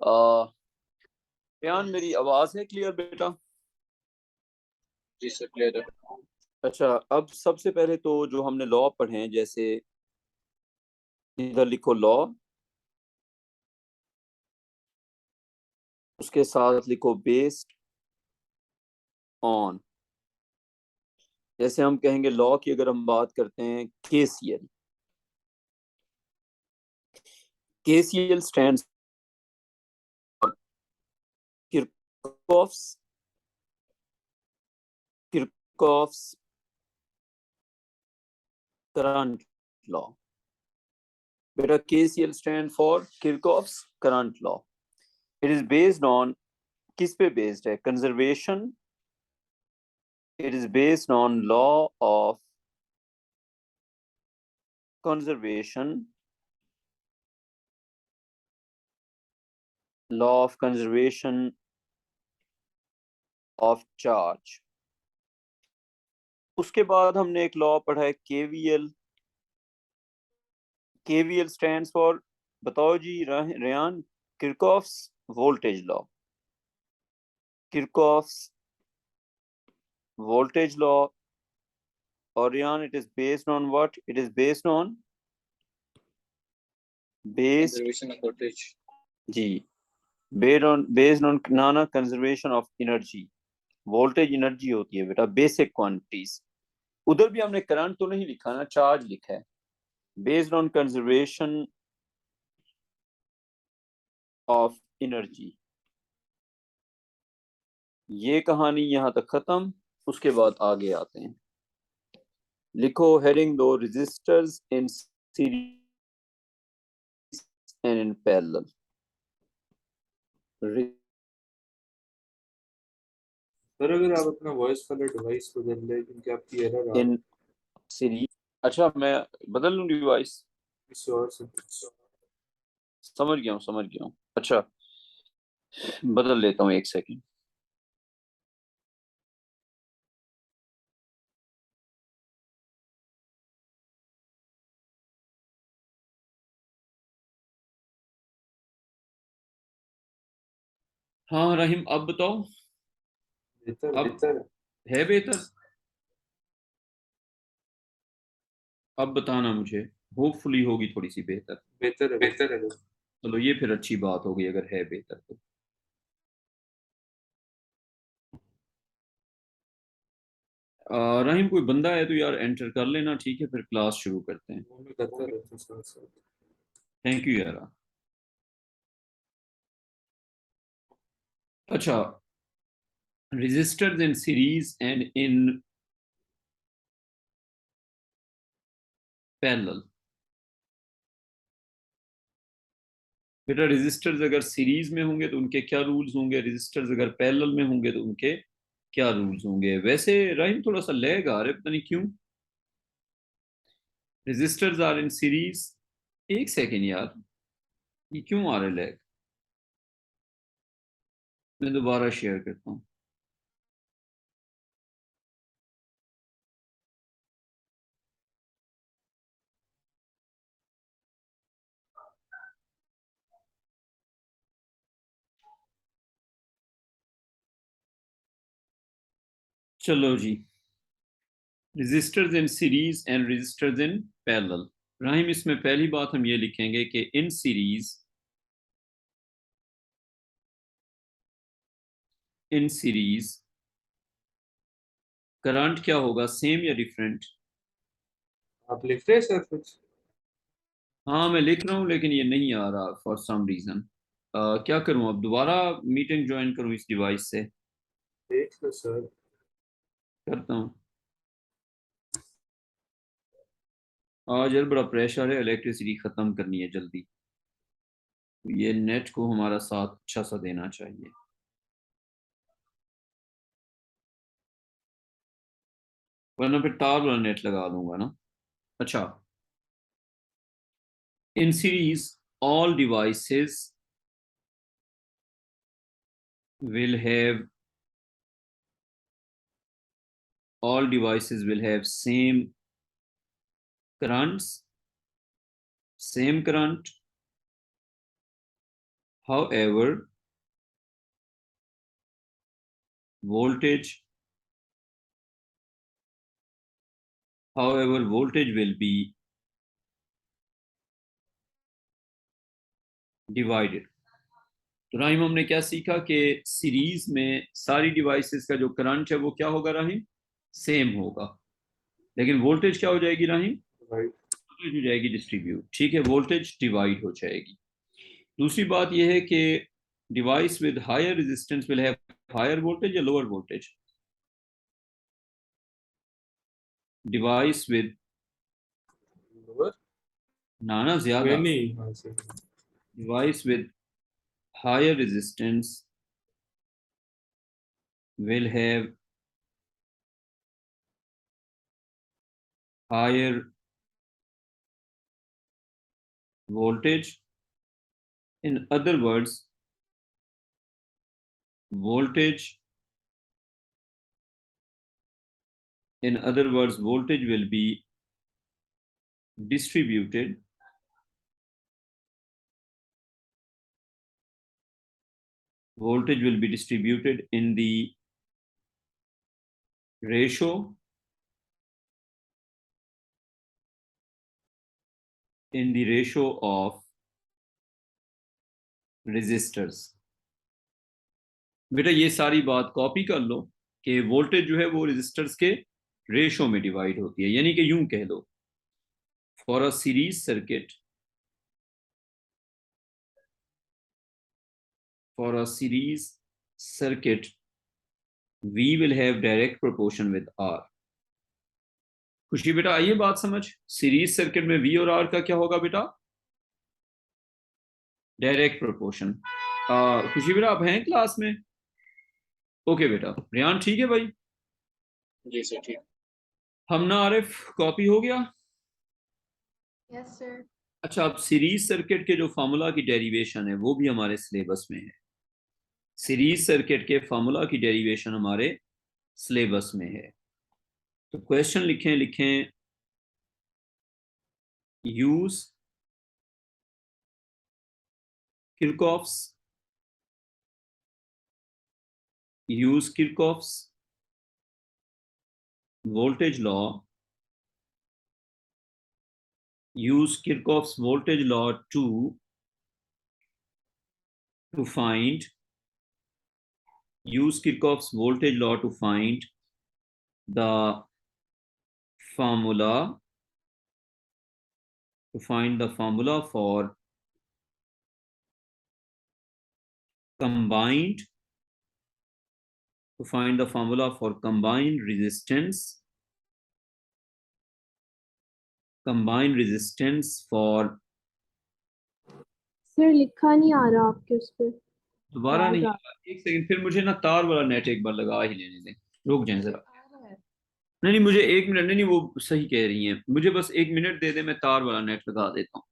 बयान मेरी आवाज है क्लियर बेटा? जी सर क्लियर है। अच्छा, अब सबसे पहले तो जो हमने लॉ पढ़े हैं, जैसे इधर लिखो लॉ, उसके साथ लिखो बेस्ड ऑन। जैसे हम कहेंगे लॉ की अगर हम बात करते हैं KCL, KCL stands for Kirchhoff's Kirchhoff's current law. बेटा KCL stand for Kirchhoff's current law. It is based on, किस पे बेस्ड है? Conservation. It is based on law of conservation, law of conservation of charge। उसके बाद हमने एक law पढ़ा है केवीएल। केवीएल स्टैंड्स फॉर, बताओ जी Rayan, Kirchhoff's voltage law. Kirchhoff's voltage law. और Rayan, it is based on what? It is based on based, conservation of voltage. जी, बेस्ड ऑन नाना conservation of energy. Voltage energy होती है बेटा, बेसिक क्वांटिटीज। उधर भी हमने करंट तो नहीं लिखा ना, चार्ज लिखा है। Based on conservation of energy. ये कहानी यहाँ तक खत्म। उसके बाद आगे आते हैं। लिखो हेडिंग दो, resistors in series and in parallel. Sir अगर आप अपना वॉइस वाला डिवाइस बदल लें क्योंकि आपकी एरर आ रही इन सीरीज, अच्छा मैं बदल लूँ डिवाइस? है किसी और से। समझ गया हूँ, समझ गया हूँ। अच्छा, बदल लेता हूँ, एक सेकंड। हाँ रहीम, अब बताओ। बेहतर अब बेहतर है बेहतर? अब बताना मुझे, होपफुली होगी थोड़ी सी बेहतर। बेहतर है बेहतर है। चलो ये फिर अच्छी बात होगी अगर है बेहतर तो। रहीम, कोई बंदा है तो यार एंटर कर लेना, ठीक है? फिर क्लास शुरू करते हैं। वो मैं करता रहता हूँ साथ साथ। थैंक यू यार। अच्छा, resistors in series and in parallel। बेटा रेजिस्टर्स अगर सीरीज में होंगे तो उनके क्या रूल्स होंगे, रेजिस्टर्स अगर पैरेलल में होंगे तो उनके क्या रूल्स होंगे? वैसे राइम थोड़ा सा लैग आ रहा है, पता नहीं क्यों। रेजिस्टर्स आर इन सीरीज, एक सेकेंड यार, ये क्यों आ रहा है लैग? मैं दोबारा शेयर करता हूँ। चलो जी, resistors in series and resistors in parallel. Rahim, इसमें पहली बात हम ये लिखेंगे कि in series, in series current क्या होगा, सेम या डिफरेंट? आप लिख रहे हैं सर कुछ? हाँ मैं लिख रहा हूँ, लेकिन ये नहीं आ रहा फॉर सम रीजन। क्या करूँ अब, दोबारा मीटिंग ज्वाइन करूँ इस डिवाइस से? देख लो सर। करता हूँ। आज यार बड़ा प्रेशर है, इलेक्ट्रिसिटी खत्म करनी है जल्दी। ये नेट को हमारा साथ अच्छा सा देना चाहिए, वरना फिर तार वाला नेट लगा लूंगा ना। अच्छा, in series all devices will have, all devices will have same currents, same current However, voltage will be divided. तो राहिम हमने क्या सीखा कि सीरीज में सारी डिवाइसेस का जो करंट है वो क्या होगा राहिम, सेम होगा, लेकिन वोल्टेज क्या हो जाएगी राहिम, Right. वोल्टेज हो जाएगी डिस्ट्रीब्यूट, ठीक है, वोल्टेज डिवाइड हो जाएगी। दूसरी बात यह है कि device with higher resistance will have higher voltage या lower voltage, device with Lower? ना ज्यादा, Many. हाँ, सही। Device with higher resistance will have higher voltage. In other words, voltage will be distributed in the ratio of resistors. बेटा ये सारी बात copy कर लो कि वोल्टेज जो है वो रेजिस्टर्स के रेशो में डिवाइड होती है, यानी कि यूं कह दो, for a series circuit V will have direct proportion with R. खुशी बेटा आइए बात समझ, सीरीज सर्किट में V और R का क्या होगा बेटा, डायरेक्ट प्रोपोर्शन। खुशी बेटा आप हैं क्लास में? ओके बेटा, रियान ठीक है भाई? जी सर ठीक। हमना आरिफ कॉपी हो गया? Yes sir. अच्छा, अब सीरीज सर्किट के जो फार्मूला की डेरिवेशन है वो भी हमारे सिलेबस में है, सीरीज सर्किट के फार्मूला की डेरिवेशन हमारे सिलेबस में है। तो क्वेश्चन लिखें use किरकॉफ्स voltage law to find the formula for combined resistance for, sir लिखा नहीं आ रहा आपके उस पर। दोबारा नहीं आवाज आ रहा, एक सेकंड, फिर मुझे ना तार वाला नेट एक बार लगा ही लेने दें, रुक जाएं जरा। आ रहा है। नहीं मुझे एक मिनट, नहीं वो सही कह रही हैं, मुझे बस एक मिनट दे दे, मैं तार वाला नेट लगा देता हूँ।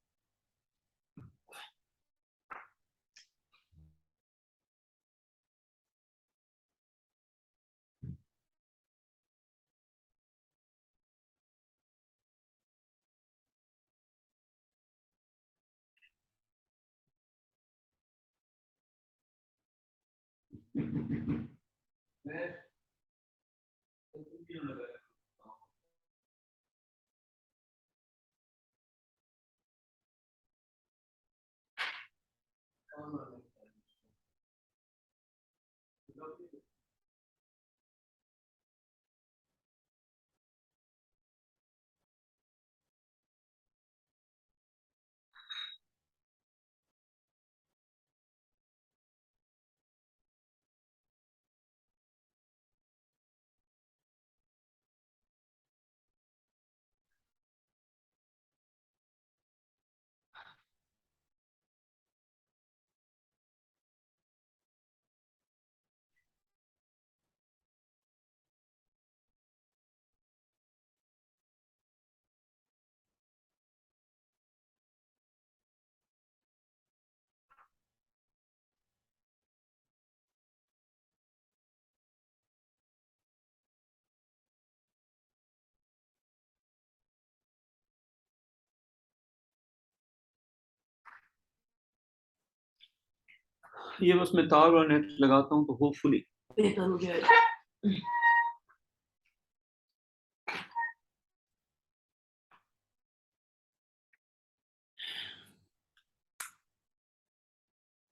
ये बस मैं तार और नेट लगाता हूँ तो होपफुली बेहतर हो जाएगा।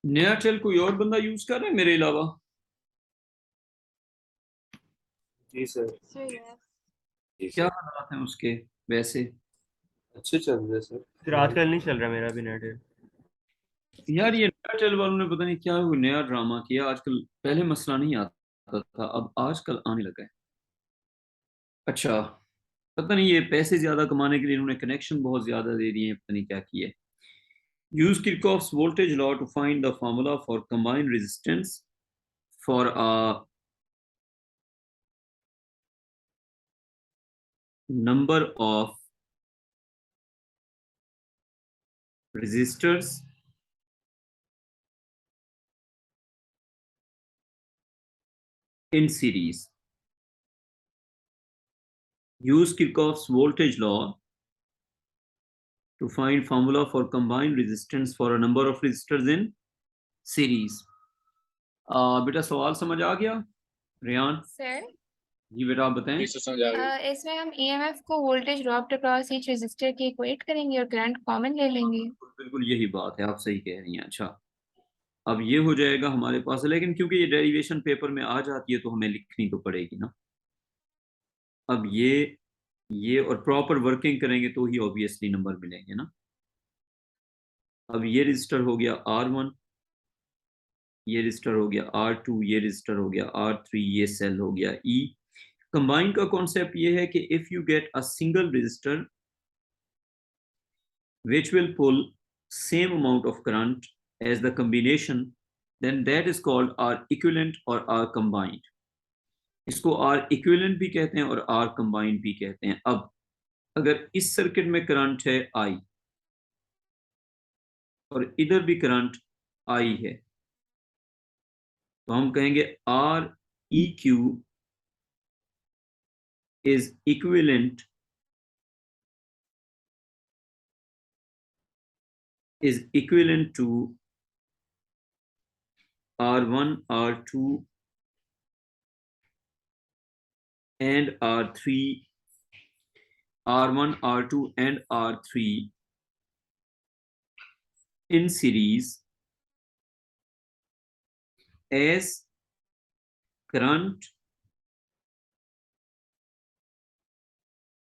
नया टेल कोई और बंदा यूज कर रहा है मेरे अलावा? जी सर, Sir, yes. जी क्या सर, हालात हैं उसके वैसे? अच्छे चल रहे हैं सर। फिर आजकल नहीं चल रहा मेरा भी नेट। यार ये नया टेल वालों ने पता नहीं क्या वो नया ड्रामा किया आजकल। पहले मसला नहीं आता था, अब आजकल आने लगा है। अच्छा, पता नहीं ये पैसे ज्यादा कमाने के लिए इन्होंने कनेक्शन बहुत ज्यादा दे दिए हैं, पता नहीं क्या किया है। Use Kirchhoff's voltage law to find the formula for combined resistance for a number of resistors in series. Use Kirchhoff's voltage law to find formula for combined resistance for a number of resistors in series. बेटा सवाल समझ आ गया? Ryan sir जी बेटा आप बताएं। जी sir समझ आ गया। इसमें हम ईएमएफ को voltage dropped across each resistor की इक्वेट करेंगे और करंट कॉमन ले लेंगे। बिल्कुल यही बात है, आप सही कह रही हैं। अच्छा, अब ये हो जाएगा हमारे पास, लेकिन क्योंकि ये डेरिवेशन पेपर में आ जाती है तो हमें लिखनी तो पड़ेगी ना। अब ये और प्रॉपर वर्किंग करेंगे तो ही ऑब्वियसली नंबर मिलेंगे ना। अब ये रजिस्टर हो गया R1, ये रजिस्टर हो गया R2, ये रजिस्टर हो गया R3, ये सेल हो गया E। कंबाइन का कॉन्सेप्ट ये है कि if you get a single register which will pull same amount of current as the combination, then that is called R equivalent or R combined। इसको R equivalent भी कहते हैं और R combined भी कहते हैं। अब अगर इस सर्किट में करंट है I और इधर भी करंट I है तो हम कहेंगे R EQ is equivalent to R1, R2 and R3, R1, R2 and R3 in series as current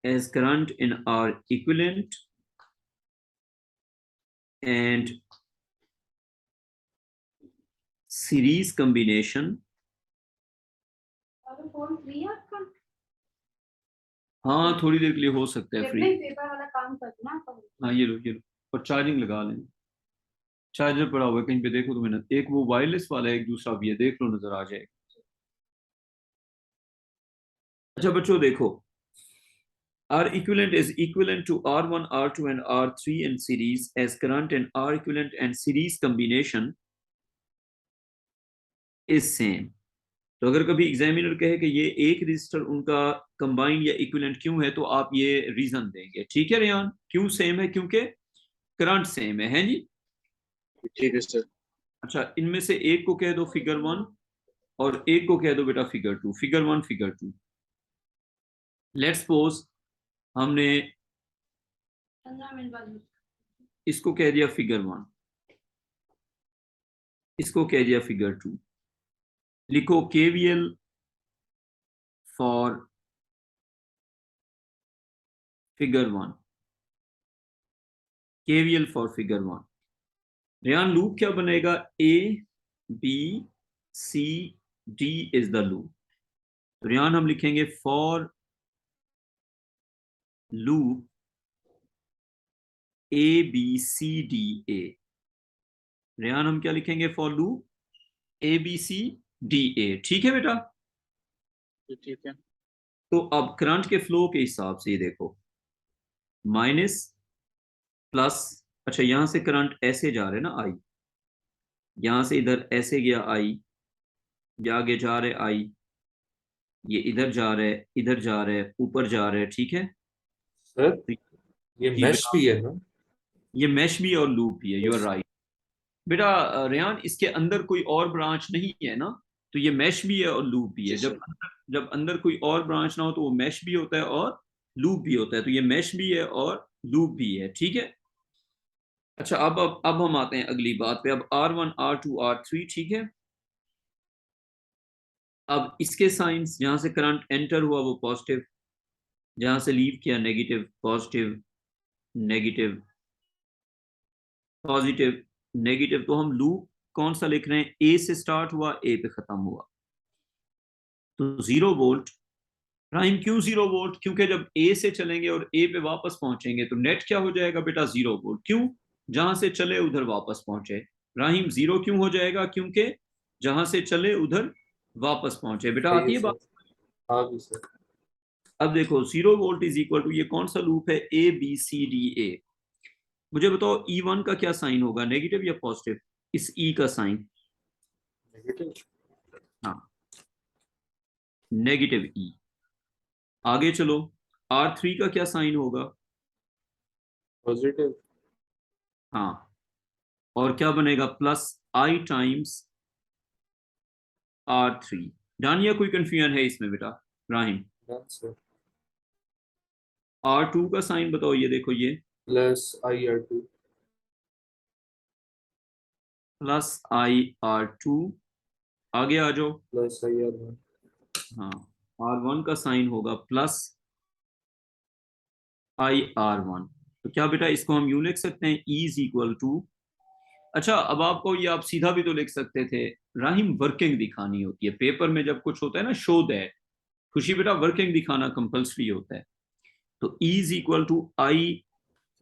in R equivalent and series combination। Phone free है आपका? हाँ थोड़ी देर के लिए हो सकता है फ्री। पेपर वाला काम करना आप। हाँ ये लो और चार्जिंग लगा लें। चार्जर पड़ा हुआ है कहीं पे, देखो तो मैंने एक वो वायरलेस वाला है, एक दूसरा भी है, देख लो नजर आ जाएगा। अच्छा बच्चों देखो, R equivalent is equivalent to R1, R2 and R3 in series as current in R equivalent and series combination is same। तो अगर कभी एग्जामिनर कहे कि ये एक रजिस्टर उनका कंबाइंड या इक्विवेलेंट क्यों है तो आप ये रीजन देंगे, ठीक है रेयान? क्यों सेम है? क्योंकि करंट सेम है जी। ठीक है सर। अच्छा, इनमें से एक को कह दो फिगर 1 और एक को कह दो बेटा figure 2। Figure 1 figure 2। Let's suppose हमने 15 मिनट बाद इसको कह दिया फिगर 1, इसको कह दिया फिगर 2। लिखो KVL for figure 1, KVL for figure 1। Rayan loop क्या बनेगा? ABCD is the loop. तो रेयान हम लिखेंगे फॉर लूप ABCDA। रेयान हम क्या लिखेंगे? For loop ABCDA। ठीक है बेटा? ठीक है। तो अब करंट के फ्लो के हिसाब से ये देखो, माइनस प्लस। अच्छा यहां से करंट ऐसे जा रहे ना I, यहां से इधर ऐसे गया I, ये आगे जा रहे I, ये इधर जा रहे, इधर जा रहे, ऊपर जा रहे, ठीक है? सर ये जी मैश बेटा, भी है ना? ये मैश भी और लूप भी है, यू आर राइट। बेटा रेहान इसके अंदर कोई और ब्रांच नहीं है ना, तो ये मैश भी है और लूप भी है। जी, जब अंदर कोई और ब्रांच ना हो तो वो मैश भी होता है और लूप भी होता है, तो ये मैश भी है और लूप भी है, ठीक है। अच्छा अब हम आते हैं अगली बात पे। अब R1 R2 R3, ठीक है। अब इसके साइंस, जहां से करंट एंटर हुआ वो पॉजिटिव, जहां से लीव किया negative, positive negative positive negative. तो हम लूप कौन सा लिख रहे हैं? ए से स्टार्ट हुआ, ए पे खत्म हुआ, तो 0 वोल्ट। राइम क्यों 0 वोल्ट? क्योंकि जब ए से चलेंगे और ए पे वापस पहुंचेंगे तो नेट क्या हो जाएगा बेटा? 0 वोल्ट। क्यों? जहां से चले उधर वापस पहुंचे। राहिम 0 क्यों हो जाएगा? क्योंकि जहां से चले उधर वापस पहुंचे। बेटा सही आती है है सर। बात? हाँ जी सर। अब देखो 0 वोल्ट इज इक्वल टू, ये कौन सा लूप है? A B C D A. मुझे बताओ E1 का क्या साइन होगा, नेगेटिव या पॉजिटिव? इस ई का साइन? नेगेटिव। हाँ, नेगेटिव ई। आगे चलो, R3 का क्या साइन होगा? पॉजिटिव। हाँ, और क्या बनेगा? प्लस आई टाइम्स R3। जानिए कोई कंफ्यूजन है इसमें बेटा? Rahim, done sir. R2 का साइन बताओ, ये देखो ये प्लस IR2। Plus IR2। आगे आ जाओ। Plus IR1। हाँ, R1 का साइन होगा प्लस IR1। तो क्या बेटा इसको हम यूं लिख सकते हैं, E इज इक्वल टू। अच्छा, अब आपको ये आप सीधा भी तो लिख सकते थे। राहिम वर्किंग दिखानी होती है पेपर में, जब कुछ होता है ना शो दैट। खुशी बेटा वर्किंग दिखाना कंपल्सरी होता है। तो E is equal to I.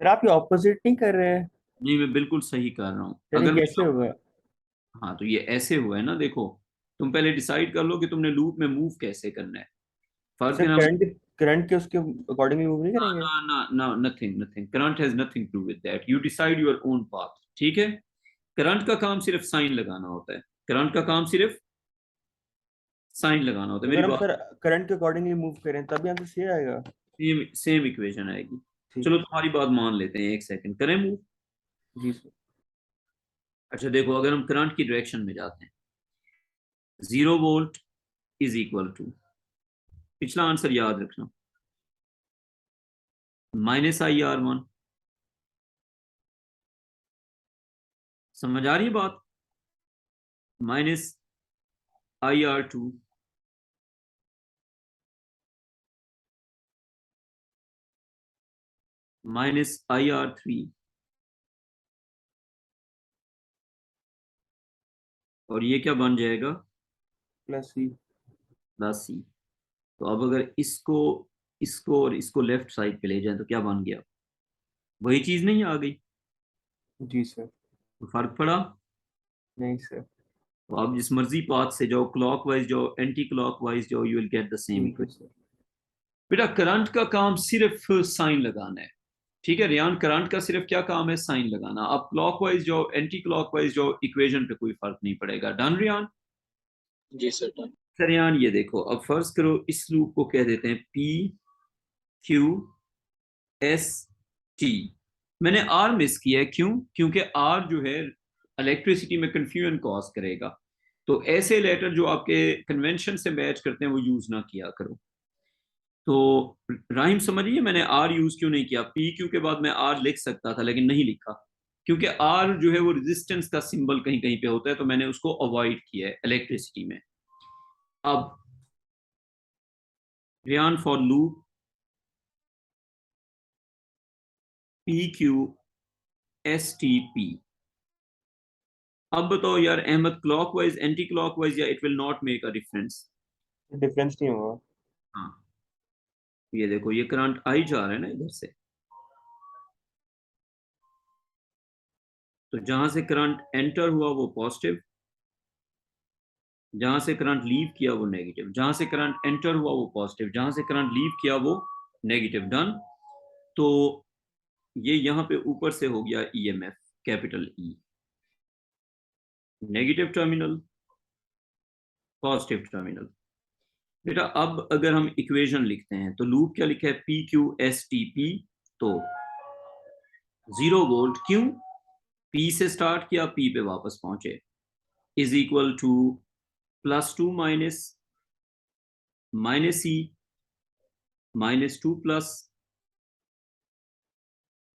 Sir आप ये ऑपोजिट नहीं कर रहे हैं? नहीं, मैं बिल्कुल सही कर रहा हूँ। यानी अगर मैं, कैसे होगा? हाँ तो ये ऐसे हुआ है ना, देखो तुम पहले डिसाइड कर लो कि तुमने लूप में मूव कैसे करना है। फर्क सर है ना। करंट के उसके अकॉर्डिंगली मूव नहीं करेंगे? ना, nothing current has nothing to with that, you decide your own path, ठीक है। करंट का काम सिर्फ साइन लगाना होता है, करंट का काम सिर्फ साइन लगाना होता है, मेरी अगर हम बात। सर करंट के अकॉर्डिंगली मूव करें तभी आंसर सही आएगा। सेम सेम इक्वेशन आएगी। ठीक चलो है। तुम्हारी बात मान लेते हैं, एक सेकंड करें मूव। जी सर। अच्छा देखो, अगर हम करंट की डायरेक्शन में जाते हैं, 0 वोल्ट इज इक्वल टू, पिछला आंसर याद रखना, -IR1। समझ आ रही है बात? -IR2 -IR3, और ये क्या बन जाएगा? प्लस सी। प्लस सी। तो अब अगर इसको इसको और इसको लेफ्ट साइड पे ले जाएं तो क्या बन गया? वही चीज नहीं आ गई? जी सर। तो फर्क पड़ा? नहीं सर। तो आप जिस मर्जी पाथ से जाओ, क्लॉकवाइज जाओ, एंटी क्लॉकवाइज जाओ, you will get the same ठीक है इक्वेशन। सर। बेटा करंट का काम सिर्फ साइन लगाना है, ठीक है रियान। करंट का सिर्फ क्या काम है? साइन लगाना। अब क्लॉकवाइज जाओ, एंटी क्लॉकवाइज जाओ, इक्वेशन पे कोई फर्क नहीं पड़ेगा। डन रियान? जी सर, डन। सर रियान ये देखो, अब फर्ज करो इस लूप को कह देते हैं PQST। मैंने R मिस किया है, क्यों? क्योंकि R जो है इलेक्ट्रिसिटी में कंफ्यूजन कॉज करेगा, तो ऐसे लेटर जो आपके कन्वेंशन से मैच करते हैं वो यूज ना किया करो। तो राइम समझिए मैंने R यूज क्यों नहीं किया। PQ के बाद मैं R लिख सकता था लेकिन नहीं लिखा, क्योंकि R जो है वो रेजिस्टेंस का सिंबल कहीं कहीं पे होता है, तो मैंने उसको अवॉइड किया है इलेक्ट्रिसिटी में। अब रियान फॉर लूप PQSTP। अब बताओ यार अहमद, क्लॉकवाइज एंटी क्लॉकवाइज, या it will not make a difference? Difference नहीं होगा। हाँ, ये देखो ये करंट आई जा रहा है ना इधर से, तो जहां से करंट एंटर हुआ वो पॉजिटिव, जहां से करंट लीव किया वो नेगेटिव, जहां से करंट एंटर हुआ वो पॉजिटिव, जहां से करंट लीव किया वो नेगेटिव। डन। तो ये यहां पे ऊपर से हो गया EMF, capital E, negative terminal, positive terminal. बेटा अब अगर हम इक्वेशन लिखते हैं तो लूप क्या लिखा है? PQSTP। तो 0 वोल्ट, क्यों? P से स्टार्ट किया, P पे वापस पहुंचे, is equal to +2 minus -E -2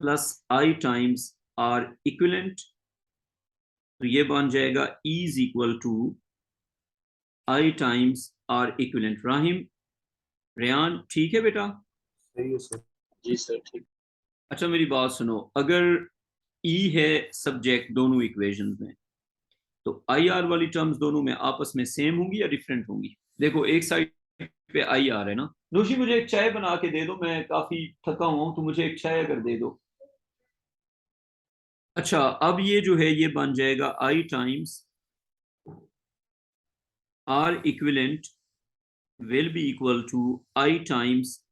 plus I times R equivalent. तो ये बन जाएगा E is equal to I times R equivalent. Rahim, Rayan, ठीक है बेटा? सही है सर। जी सर ठीक। अच्छा मेरी बात सुनो, अगर E है सब्जेक्ट दोनों इक्वेशंस में, तो IR वाली टर्म्स दोनों में आपस में सेम होंगी या डिफरेंट होंगी? देखो एक साइड पे IR है ना। दोषी मुझे एक चाय बना के दे दो, मैं काफी थका हुआ हूं, तो मुझे एक चाय अगर दे दो। अच्छा अब ये जो है ये बन जाएगा I times R equivalent will be equal to I times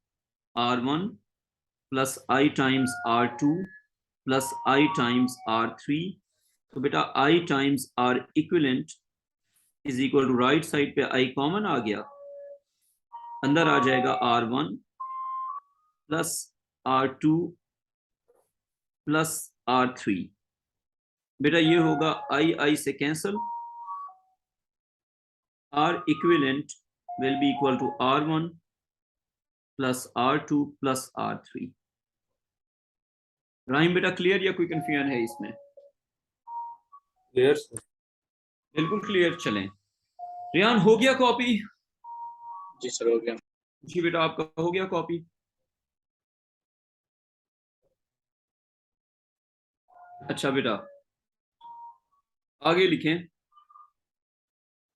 R1 plus I times R2 plus I times R3। तो बेटा I times R equivalent is equal to right side पे I कॉमन आ गया, अंदर आ जाएगा R1 plus R2 plus R3। बेटा ये होगा I से cancel, R equivalent will be equal to R1 plus R2 plus R3। Rahim बेटा क्लियर या कोई कंफ्यूजन है इसमें? Clear sir. बिल्कुल क्लियर। चलें, रियान हो गया कॉपी? जी सर हो गया। जी बेटा आपका हो गया कॉपी? अच्छा बेटा आगे लिखें।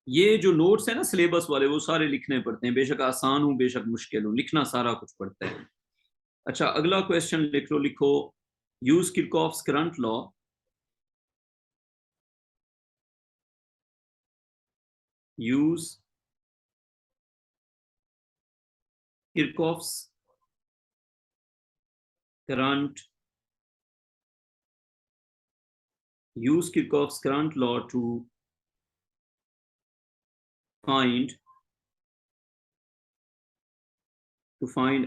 ये जो नोट्स है ना सिलेबस वाले, वो सारे लिखने पड़ते हैं, बेशक आसान हो बेशक मुश्किल हो, लिखना सारा कुछ पड़ता है। अच्छा अगला क्वेश्चन लिख लो, लिखो use Kirchhoff's current law. Use Kirchhoff's current, use Kirchhoff's current law to find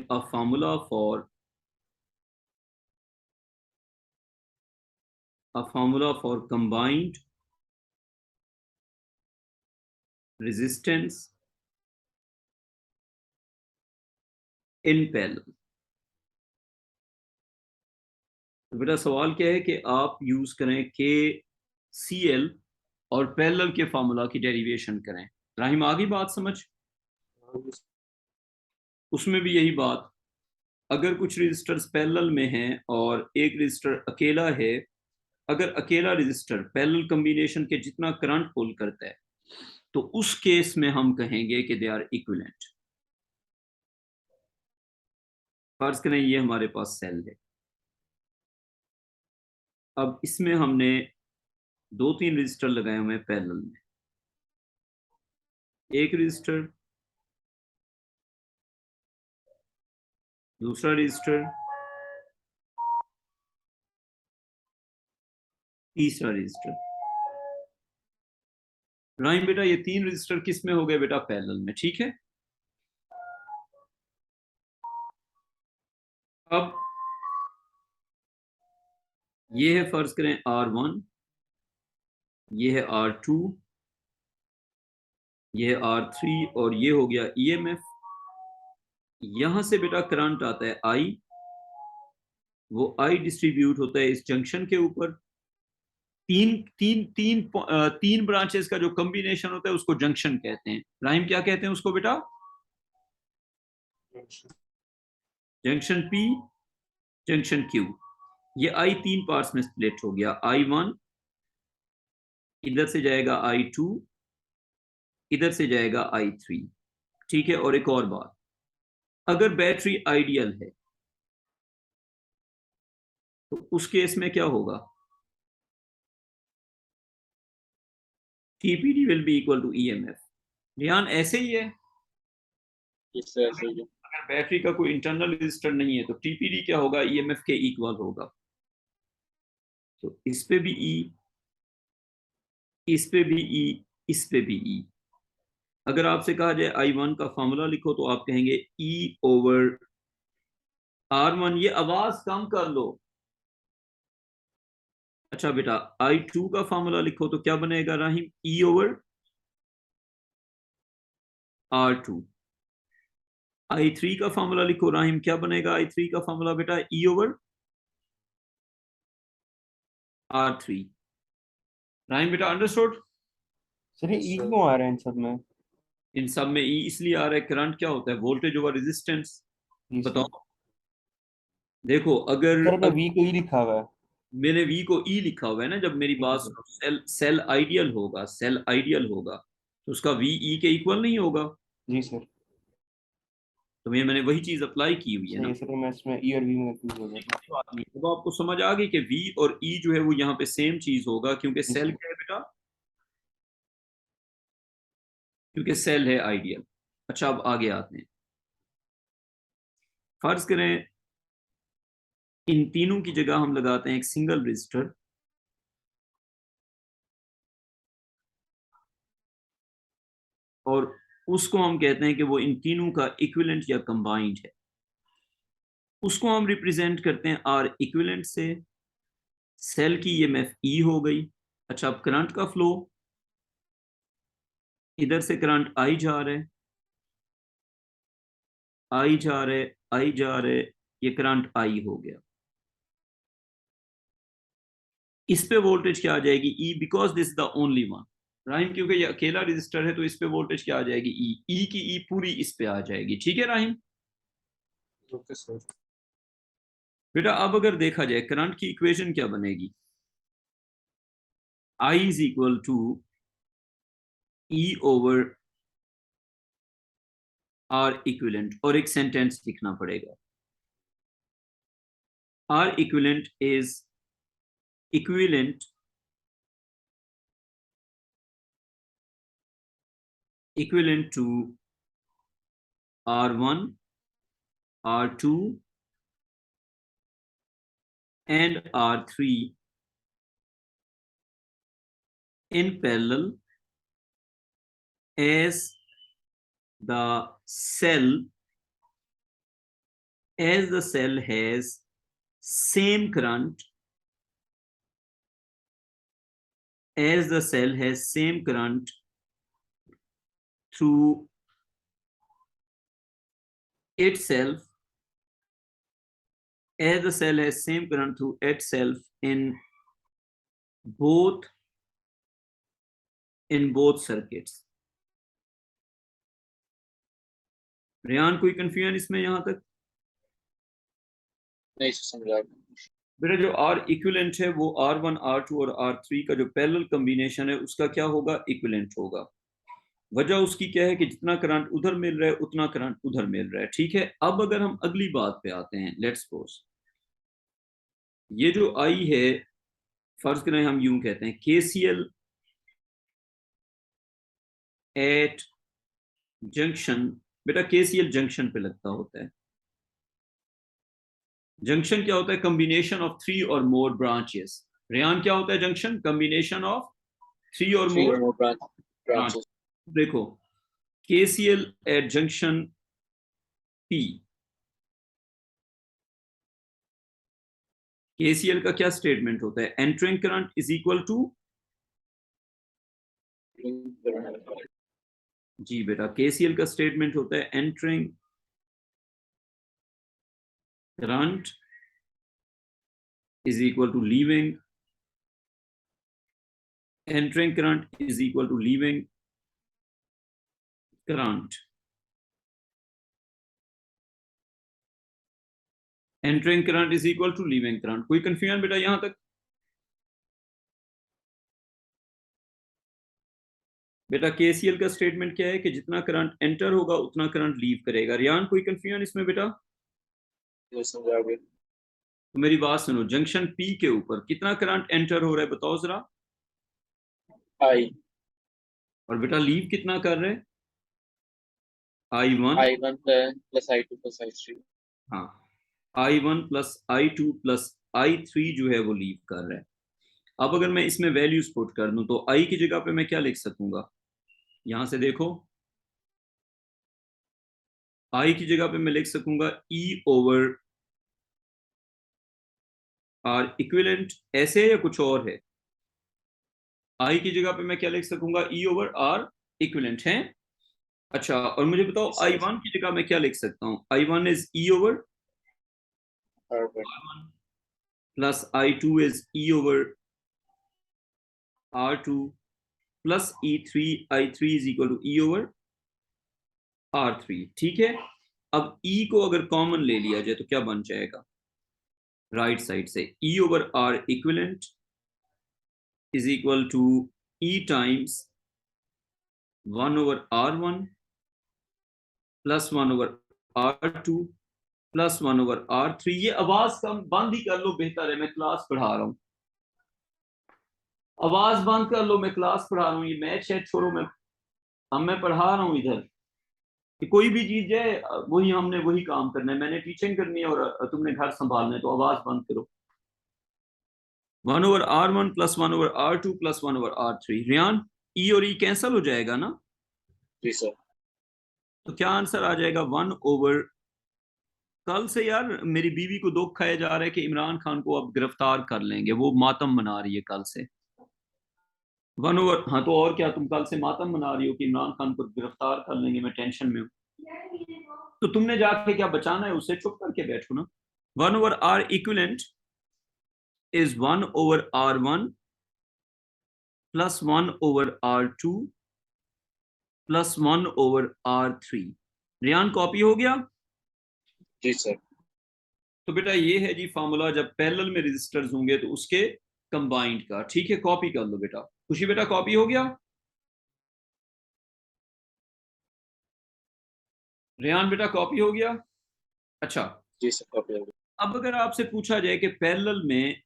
a formula for combined resistance in parallel। तो बेटा सवाल क्या है कि आप यूज करें KCL और पैरेलल के फार्मूला की डेरिवेशन करें। राहिम आ गई बात समझ? उसमें भी यही बात, अगर कुछ रजिस्टर्स पैरेलल में हैं और एक रजिस्टर अकेला है, अगर अकेला रजिस्टर पैरेलल कॉम्बिनेशन के जितना करंट पुल करता है, तो उस केस में हम कहेंगे कि दे आर इक्विवेलेंट। फर्ज करें ये हमारे पास सेल है, अब इसमें हमने 2-3 रजिस्टर लगाए हुए हैं पैरेलल में, एक रजिस्टर, दूसरा रजिस्टर, तीसरा रजिस्टर। राइम बेटा ये 3 रजिस्टर किस में हो गए बेटा? पैरेलल में, ठीक है। अब ये है फर्ज करें R1, ये है R2, ये है R3 और ये हो गया EMF। यहां से बेटा करंट आता है I, वो I डिस्ट्रीब्यूट होता है इस जंक्शन के ऊपर। तीन ब्रांचेस का जो कॉम्बिनेशन होता है उसको जंक्शन कहते हैं। राहिम क्या कहते हैं उसको बेटा? Junction P, junction Q। ये I 3 पार्ट्स में स्प्लिट हो गया, I1 इधर से जाएगा, I2 इधर से जाएगा, I3, ठीक है। और एक और बात, अगर बैटरी आइडियल है तो उस केस में क्या होगा? TPD will be equal to EMF। Riyan ऐसे ही है, इससे ऐसे ही है। अगर बैटरी का कोई इंटरनल रजिस्टर नहीं है तो TPD क्या होगा? EMF के इक्वल होगा। तो इस पे भी E, इस पे भी E, इस पे भी E। अगर आपसे कहा जाए I1 का फॉर्मूला लिखो तो आप कहेंगे E/R1। ये आवाज कम कर लो, अच्छा बेटा I2 का फॉर्मूला लिखो तो क्या बनेगा Rahim, E over R2। I3 का फॉर्मूला लिखो राहिम, क्या बनेगा I3 का फॉर्मूला बेटा, E ओवर R3। राहिम बेटा अंडरस्टूड? सर ये Yes, ई sir. क्यों आ रहा है इन सब में? इन सब में E इसलिए आ रहा है, करंट क्या होता है, वोल्टेज ओवर रेजिस्टेंस। जी सर। बताओ, देखो अगर सर पे वी को ई लिखा हुआ है। मैंने V को E लिखा हुआ है ना, जब मेरी जी बात सर। सुनो, सेल सेल आइडियल होगा, सेल आइडियल होगा तो उसका V E के इक्वल नहीं होगा। जी सर। तो मैंने वही चीज अप्लाई की हुई है सही ना। है सर, मैं इसमें ई और वी में कंफ्यूज हो गया था। कोई बात नहीं, अब आपको समझ आ गई कि V और E जो है वो यहाँ पे सेम चीज होगा, क्योंकि जी सेल सर। क्या है बेटा, क्योंकि सेल है आइडियल। अच्छा अब आगे आते हैं, फर्ज करें इन तीनों की जगह हम लगाते हैं एक सिंगल रजिस्टर, और उसको हम कहते हैं कि वो इन तीनों का इक्विवेलेंट या कंबाइंड है। उसको हम रिप्रेजेंट करते हैं आर इक्विवेलेंट से। सेल की ईएमएफ ई हो गई। अच्छा अब करंट का फ्लो, इधर से करंट आई जा रहा है, आई जा रहे, आई जा रहे, ये करंट आई हो गया। इस पे वोल्टेज क्या आ जाएगी, ई, because this the only one. Rahim क्योंकि ये अकेला रजिस्टर है तो इस पे वोल्टेज क्या आ जाएगी, ई, ई की ई पूरी इस पे आ जाएगी। ठीक है राहिम? Okay, sir. बेटा अब अगर देखा जाए करंट की इक्वेशन क्या बनेगी, I is equal to E over R equivalent, और एक सेंटेंस लिखना पड़ेगा, R equivalent is equivalent to R1, R2 and R3 in parallel as the cell has same current, as the cell has same current through itself, as the cell has same current through itself in both circuits। Rehan कोई confusion इसमें यहां तक? नहीं समझा। बेटा जो are equivalent है वो R1, R2 और R3 का जो पैरेलल कॉम्बिनेशन है उसका क्या होगा, इक्विवेलेंट होगा। वजह उसकी क्या है कि जितना करंट उधर मिल रहा है उतना करंट उधर मिल रहा है। ठीक है, अब अगर हम अगली बात पे आते हैं, लेट्स सपोज ये जो आई है, फर्ज करें हम यूं कहते हैं KCL एट जंक्शन। बेटा KCL जंक्शन पे लगता होता है। जंक्शन क्या होता है, कॉम्बिनेशन ऑफ 3 और मोर ब्रांचेस। रेहान क्या होता है जंक्शन, कॉम्बिनेशन ऑफ 3 और थ्री मोर और ब्रांचेस। देखो KCL at junction P, KCL का क्या स्टेटमेंट होता है, entering current is equal to, जी बेटा KCL का स्टेटमेंट होता है entering current is equal to leaving, entering current is equal to leaving current, entering current is equal to leaving current। कोई कंफ्यूजन बेटा यहां तक? बेटा KCL का स्टेटमेंट क्या है कि जितना करंट एंटर होगा उतना करंट लीव करेगा। रियान कोई कंफ्यूजन इसमें बेटा? समझा गया। तो मेरी बात सुनो, जंक्शन P के ऊपर कितना करंट एंटर हो रहा है बताओ जरा, आई और बेटा लीव कितना कर रहे हैं, I1, I1 plus I2 plus I3। हाँ I1 plus I2 plus I3 जो है वो लीव कर रहा है। अब अगर मैं इसमें वैल्यूज पुट कर दूं तो I की जगह पे मैं क्या लिख सकूंगा, यहां से देखो I की जगह पे मैं लिख सकूंगा E ओवर आर इक्विवेलेंट ऐसे है या कुछ और है? आई की जगह पे मैं क्या लिख सकूंगा? ई ओवर आर इक्विवेलेंट है। अच्छा, और मुझे बताओ Yes, sir. आई वन की जगह मैं क्या लिख सकता हूँ? I one is E over R1. Plus I two is E over R two plus E three, I three is equal to E over R three. ठीक है, अब ई को अगर कॉमन ले लिया जाए तो क्या बन जाएगा? राइट साइड से E over R equivalent is equal to E times 1 over R1 plus 1 over R2 plus 1 over R3। ये आवाज कम बंद ही कर लो, बेहतर है, मैं क्लास पढ़ा रहा हूं। आवाज बंद कर लो, मैं क्लास पढ़ा रहा हूँ। ये मैच है छोड़ो, मैं पढ़ा रहा हूँ इधर। कि कोई भी चीज है वही हमने वही काम करना है, मैंने टीचिंग करनी है और तुमने घर संभालना है, तो आवाज बंद करो। 1 over R1 plus 1 over R2 plus 1 over R3। Riyan, E और ई कैंसल हो जाएगा ना? जी सर। तो क्या आंसर आ जाएगा? 1 ओवर, कल से यार मेरी बीवी को दुख खाया जा रहा है कि इमरान खान को अब गिरफ्तार कर लेंगे, वो मातम मना रही है कल से। 1 ओवर, हाँ तो और क्या, तुम कल से मातम मना रही हो कि इमरान खान को गिरफ्तार कर लेंगे, मैं टेंशन में हूँ। तो तुमने जाके क्या बचाना है उसे? चुप करके बैठो ना। 1 over R equivalent is 1 over R1 plus 1 over R2 plus 1 over R3। Rayan, copy हो गया? जी सर। तो बेटा ये है जी फार्मूला जब पैरेलल में रजिस्टर्स होंगे तो उसके कंबाइंड का। ठीक है, कॉपी कर लो बेटा। खुशी बेटा, कॉपी हो गया? रेहान बेटा, कॉपी हो गया? अच्छा, जी सर, कॉपी हो गई। अब अगर आपसे पूछा जाए कि पैरेलल में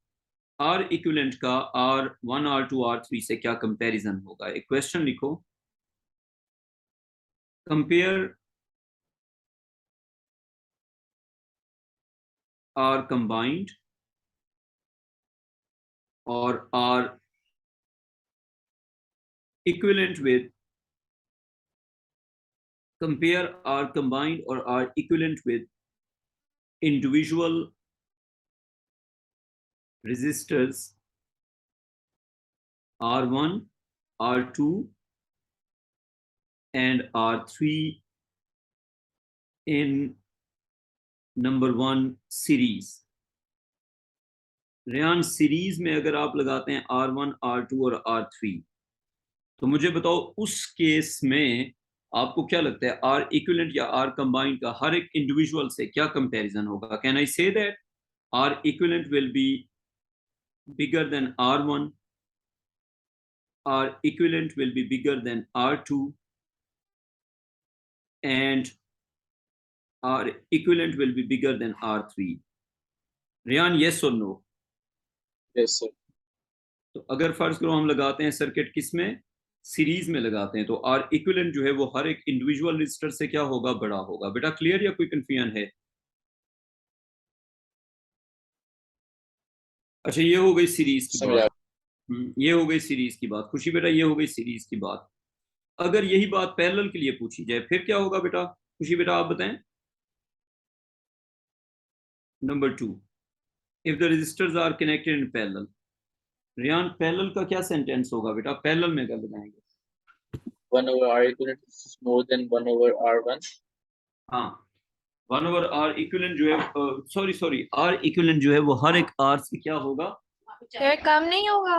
आर इक्विवेलेंट का R1 R2 R3 से क्या कंपैरिजन होगा, एक क्वेश्चन लिखो। कंपेयर आर कंबाइंड और R equivalent with, compare are combined or are equivalent with individual resistors R1, R2 and R3 in number 1 series। Rehan, series में अगर आप लगाते हैं R1, R2 और R3, तो मुझे बताओ उस केस में आपको क्या लगता है आर इक्विवेलेंट या आर कंबाइंड का हर एक इंडिविजुअल से क्या कंपैरिजन होगा? Can I say that R equivalent will be bigger than R1, R equivalent will be bigger than R2 and R equivalent will be bigger than R3। Rayan, yes or no? Yes sir. तो अगर फर्ज करो हम लगाते हैं circuit किस में? Series में लगाते हैं, तो आर इक्विवेलेंट जो है वो हर एक इंडिविजुअल रजिस्टर से क्या होगा? बड़ा होगा। बेटा क्लियर या कोई कंफ्यूजन है? अच्छा, ये हो गई सीरीज की समझ आ बात। ये हो गई सीरीज की बात। खुशी बेटा, ये हो गई सीरीज की बात। अगर यही बात पैरेलल के लिए पूछी जाए फिर क्या होगा बेटा? खुशी बेटा आप बताएं। Number 2, if the resistors are connected in parallel। Rayan, parallel का क्या सेंटेंस होगा बेटा? पैरेलल में क्या लगाएंगे? 1 over R equivalent is more than 1 over R1। हाँ, 1 ओवर आर इक्विवेलेंट जो है, सॉरी आर इक्विवेलेंट जो है वो हर एक आर से क्या होगा? सर कम नहीं होगा?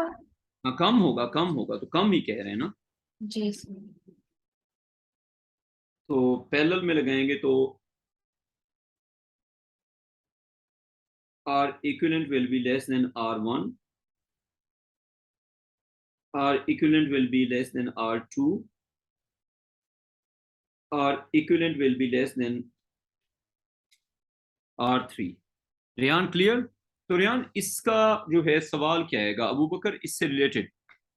हाँ, कम होगा, कम होगा, तो कम ही कह रहे हैं ना। जी सर। तो पैरेलल में लगाएंगे तो R equivalent will be less than R1, R equivalent will be less than R2, R equivalent will be less than R3। Rayan clear? तो रियान, इसका जो है सवाल क्या आएगा अबू बकर, इससे रिलेटेड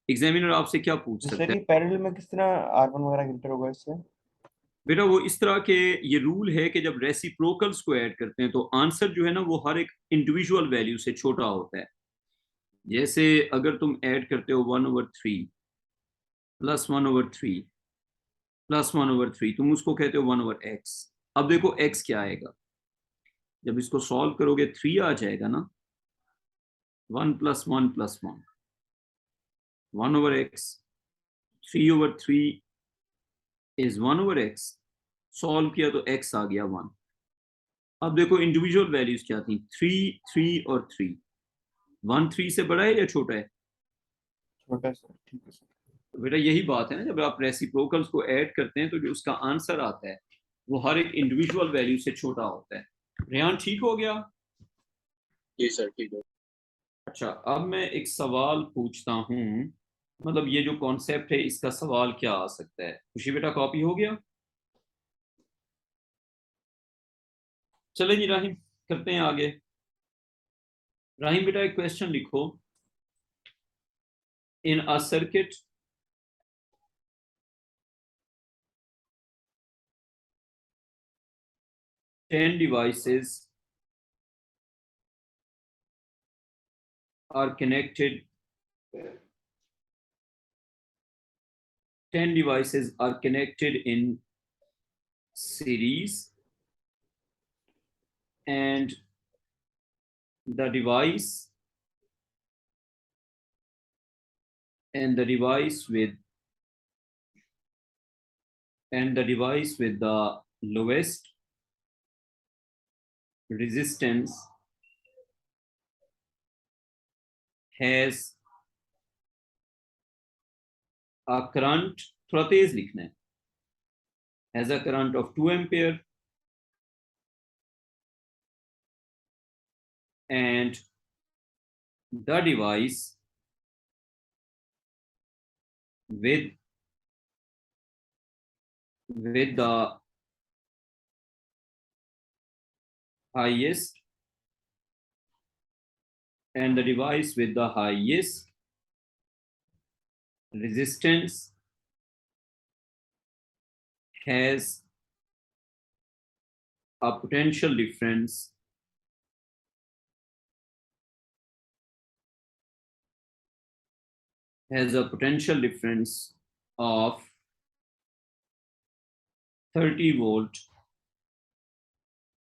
एग्जामिनर आपसे क्या पूछ सकता सर है? ये पैरेलल में किस तरह R1 वगैरह इंटर होगा इससे? बेटा वो इस तरह के ये रूल है कि जब रेसिप्रोकल्स को ऐड करते हैं तो आंसर जो है ना वो हर एक इंडिविजुअल वैल्यू से छोटा होता है। जैसे अगर तुम ऐड करते हो 1/3 प्लस 1/3 प्लस 1/3, तुम उसको कहते हो 1/x। अब देखो x क्या आएगा, जब इसको सॉल्व करोगे 3 आ जाएगा ना, 1 plus 1 plus 1, 1 over x, 3 over 3 is 1 over x. Solve किया तो x आ गया 1. अब देखो इंडिविजुअल वैल्यूज क्या थी, 3, 3 और 3. 1 3 से बड़ा है या छोटा है? छोटा है सर, ठीक है सर। तो बेटा यही बात है ना, जब आप रेसिप्रोकल्स को ऐड करते हैं तो जो उसका आंसर आता है वो हर एक इंडिविजुअल वैल्यू से छोटा होता है. रेहान ठीक हो गया? जी सर, ठीक है। अच्छा, अब मैं एक सवाल पूछता हूँ, मतलब ये जो कॉन्सेप्ट है इसका सवाल क्या आ सकता है. खुशी बेटा कॉपी हो गया? चले जी राहिम, करते हैं आगे. राहिम बेटा एक क्वेश्चन लिखो. In a circuit ten devices are connected. 10 devices are connected in series, and the device with the lowest resistance has a current, थोड़ा तेज लिखना है, has a current of 2 ampere, and the device with the highest resistance has a potential difference of 30 volt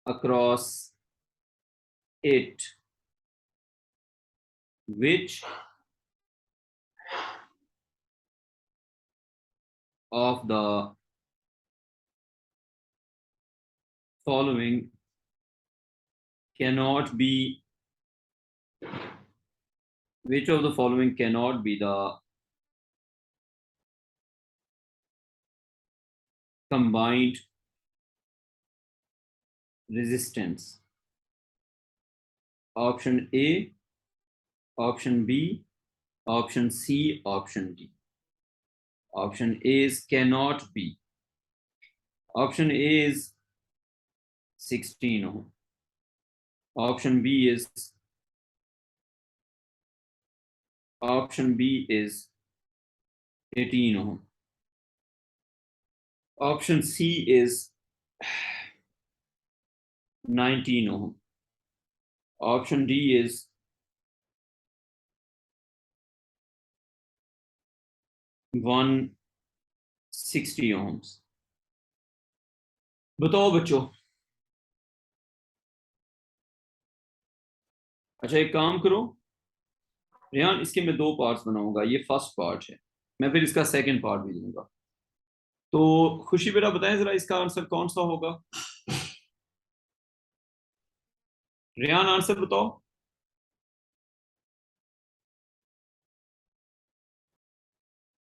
across it. Which of the following cannot be the combined resistance? Option A, option B, option C, option D. Option A is cannot be. Option A is 16 ohm. Option B is 18 ohm. Option C is 19 ohm. Option D is 160 ohms. बताओ बच्चों. अच्छा एक काम करो रेहान, इसके मैं 2 parts बनाऊंगा. ये फर्स्ट पार्ट है, मैं फिर इसका सेकंड पार्ट भी दूंगा. तो खुशी बेटा बताएं जरा इसका आंसर कौन सा होगा. रेहान आंसर बताओ.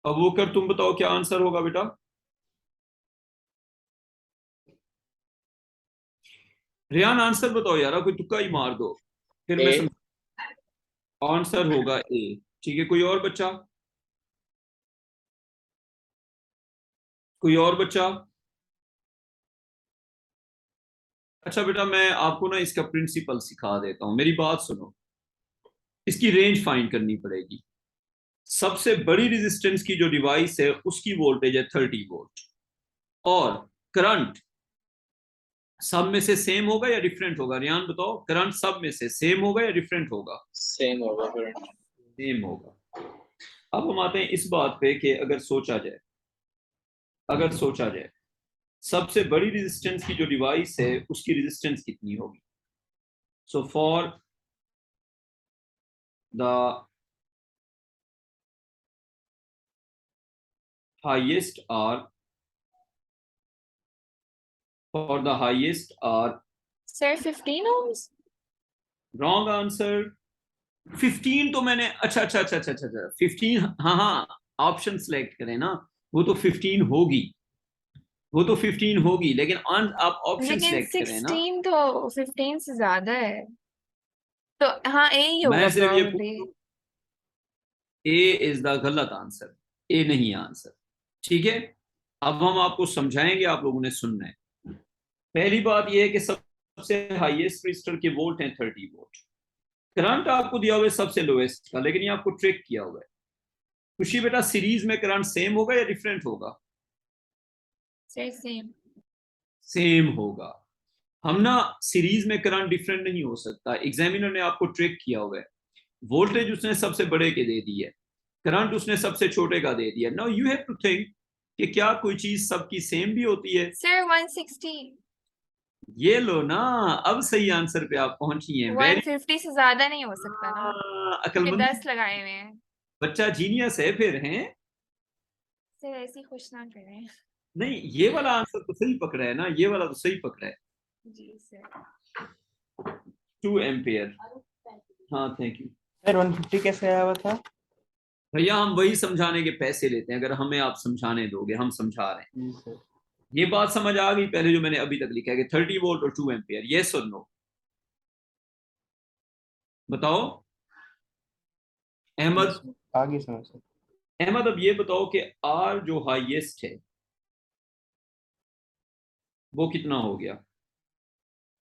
अबूकर तुम बताओ क्या आंसर होगा बेटा. रेहान आंसर बताओ यार, कोई तुक्का ही मार दो फिर मैं A. आंसर होगा ए. ठीक है, कोई और बच्चा? अच्छा बेटा मैं आपको ना इसका प्रिंसिपल सिखा देता हूं, मेरी बात सुनो. इसकी रेंज फाइंड करनी पड़ेगी. सबसे बड़ी रेजिस्टेंस की जो डिवाइस है उसकी वोल्टेज है 30 वोल्ट, और करंट सब में से सेम होगा या डिफरेंट होगा? रियान बताओ, करंट सब में से सेम होगा या डिफरेंट होगा? सेम होगा करंट। सेम होगा। अब हम आते हैं इस बात पे कि अगर सोचा जाए सबसे बड़ी रेजिस्टेंस की जो डिवाइस है उसकी रेजिस्टेंस कितनी होगी? So for the highest are, for the highest are, Sir, 15 ohms? wrong answer. 15 तो मैंने अच्छा 15, हाँ ऑप्शन सेलेक्ट करें ना, वो तो 15 होगी, वो तो 15 होगी, लेकिन आप ऑप्शन लेकिन सेलेक्ट करें ना। 16 तो 15 से ज्यादा है, तो हाँ ए ही होगा मैं सिर्फ ये probably। ए इज द गलत आंसर, ए नहीं आंसर। ठीक है, अब हम आपको समझाएंगे, आप लोगों ने सुनना है। पहली बात यह है कि सबसे हाईएस्ट रजिस्टर के वोल्ट हैं 30 वोल्ट। करंट आपको दिया हुआ है सबसे लोएस्ट का, लेकिन ये आपको ट्रिक किया हुआ है। खुशी बेटा, सीरीज में करंट सेम होगा या डिफरेंट होगा? Sir same. सेम होगा। हम ना सीरीज में करंट डिफरेंट नहीं हो सकता। एग्जामिनर ने आपको ट्रिक किया हुआ है। वोल्टेज उसने सबसे बड़े के दे दी है, करंट उसने सबसे छोटे का दे दिया। Now you have to think कि क्या कोई चीज सबकी सेम भी होती है? सर 160। ये लो ना, अब सही आंसर पे आप पहुंची हैं। वेरी 150 से ज्यादा नहीं हो सकता ना, क्योंकि अकलमंद 10 लगाए हुए हैं। बच्चा, जीनियस है फिर, हैं? सर ऐसे ही खुश ना करें। नहीं, ये वाला आंसर तो सही पकड़ा है ना, ये वाला तो सही पकड़ा है। जी सर। 2 एम्पियर। हाँ थैंक यू सर 150 कैसे आया हुआ था? भैया, हम वही समझाने के पैसे लेते हैं, अगर हमें आप समझाने दोगे। हम समझा रहे हैं। जी सर। ये बात समझ आ गई पहले जो मैंने अभी तक लिखा है कि 30 वोल्ट और 2 एम्पियर, यस और नो? बताओ अहमद। आगे समझ सर। अहमद, अब ये बताओ कि आर जो हाईएस्ट है वो कितना हो गया?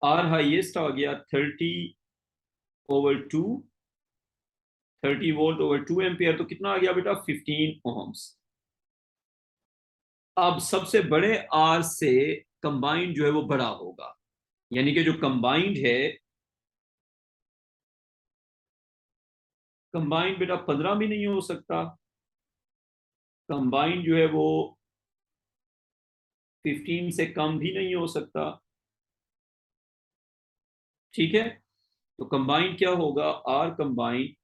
आर हाईएस्ट आ गया 30/2, 30 वोल्ट ओवर 2 एम्पियर, तो कितना आ गया बेटा? 15 ओहम्स। अब सबसे बड़े आर से कंबाइंड जो है वो बड़ा होगा, यानी कि जो कंबाइंड है, कंबाइंड बेटा 15 भी नहीं हो सकता। कंबाइंड जो है वो 15 से कम भी नहीं हो सकता। ठीक है, तो कंबाइंड क्या होगा? R combined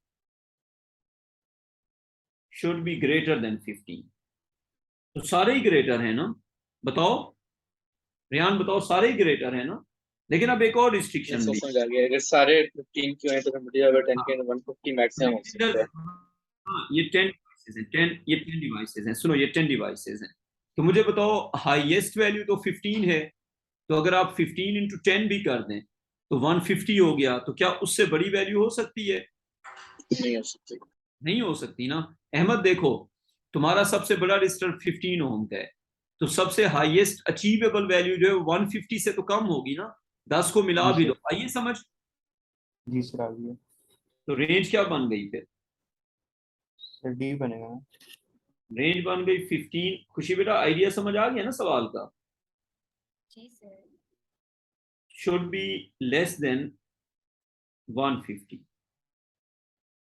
should be greater than 15। तो सारे ही ग्रेटर है ना? बताओ रियान, बताओ सारे ही ग्रेटर है ना? लेकिन अब एक और रिस्ट्रिक्शन भी। समझ आ गया, अगर सारे 15 क्यों है तो फिर अगर 10 के 150 मैक्सिमम हो सकता है। हाँ, ये 10 डिवाइसेस हैं, 10 डिवाइसेस हैं। सुनो, ये 10 डिवाइसेस हैं। तो मुझे बताओ, हाईएस्ट वैल्यू तो 15 है, तो अगर आप 15 इंटू 10 भी कर दें तो 150 हो गया। तो क्या उससे बड़ी वैल्यू हो सकती है? नहीं हो सकती। नहीं हो सकती ना। अहमद देखो, तुम्हारा सबसे बड़ा रजिस्टर 15 ओम का है, तो सबसे हाईएस्ट अचीवेबल वैल्यू जो है 150 से तो कम होगी ना। 10 को मिला जी भी सर। दो, आइए समझ। जी सर आ गया। तो रेंज क्या बन गई फिर? सर डी बनेगा ना? रेंज बन गई 15। खुशी बेटा, आइडिया समझ आ गया ना सवाल का? जी sir. Should be less than 150।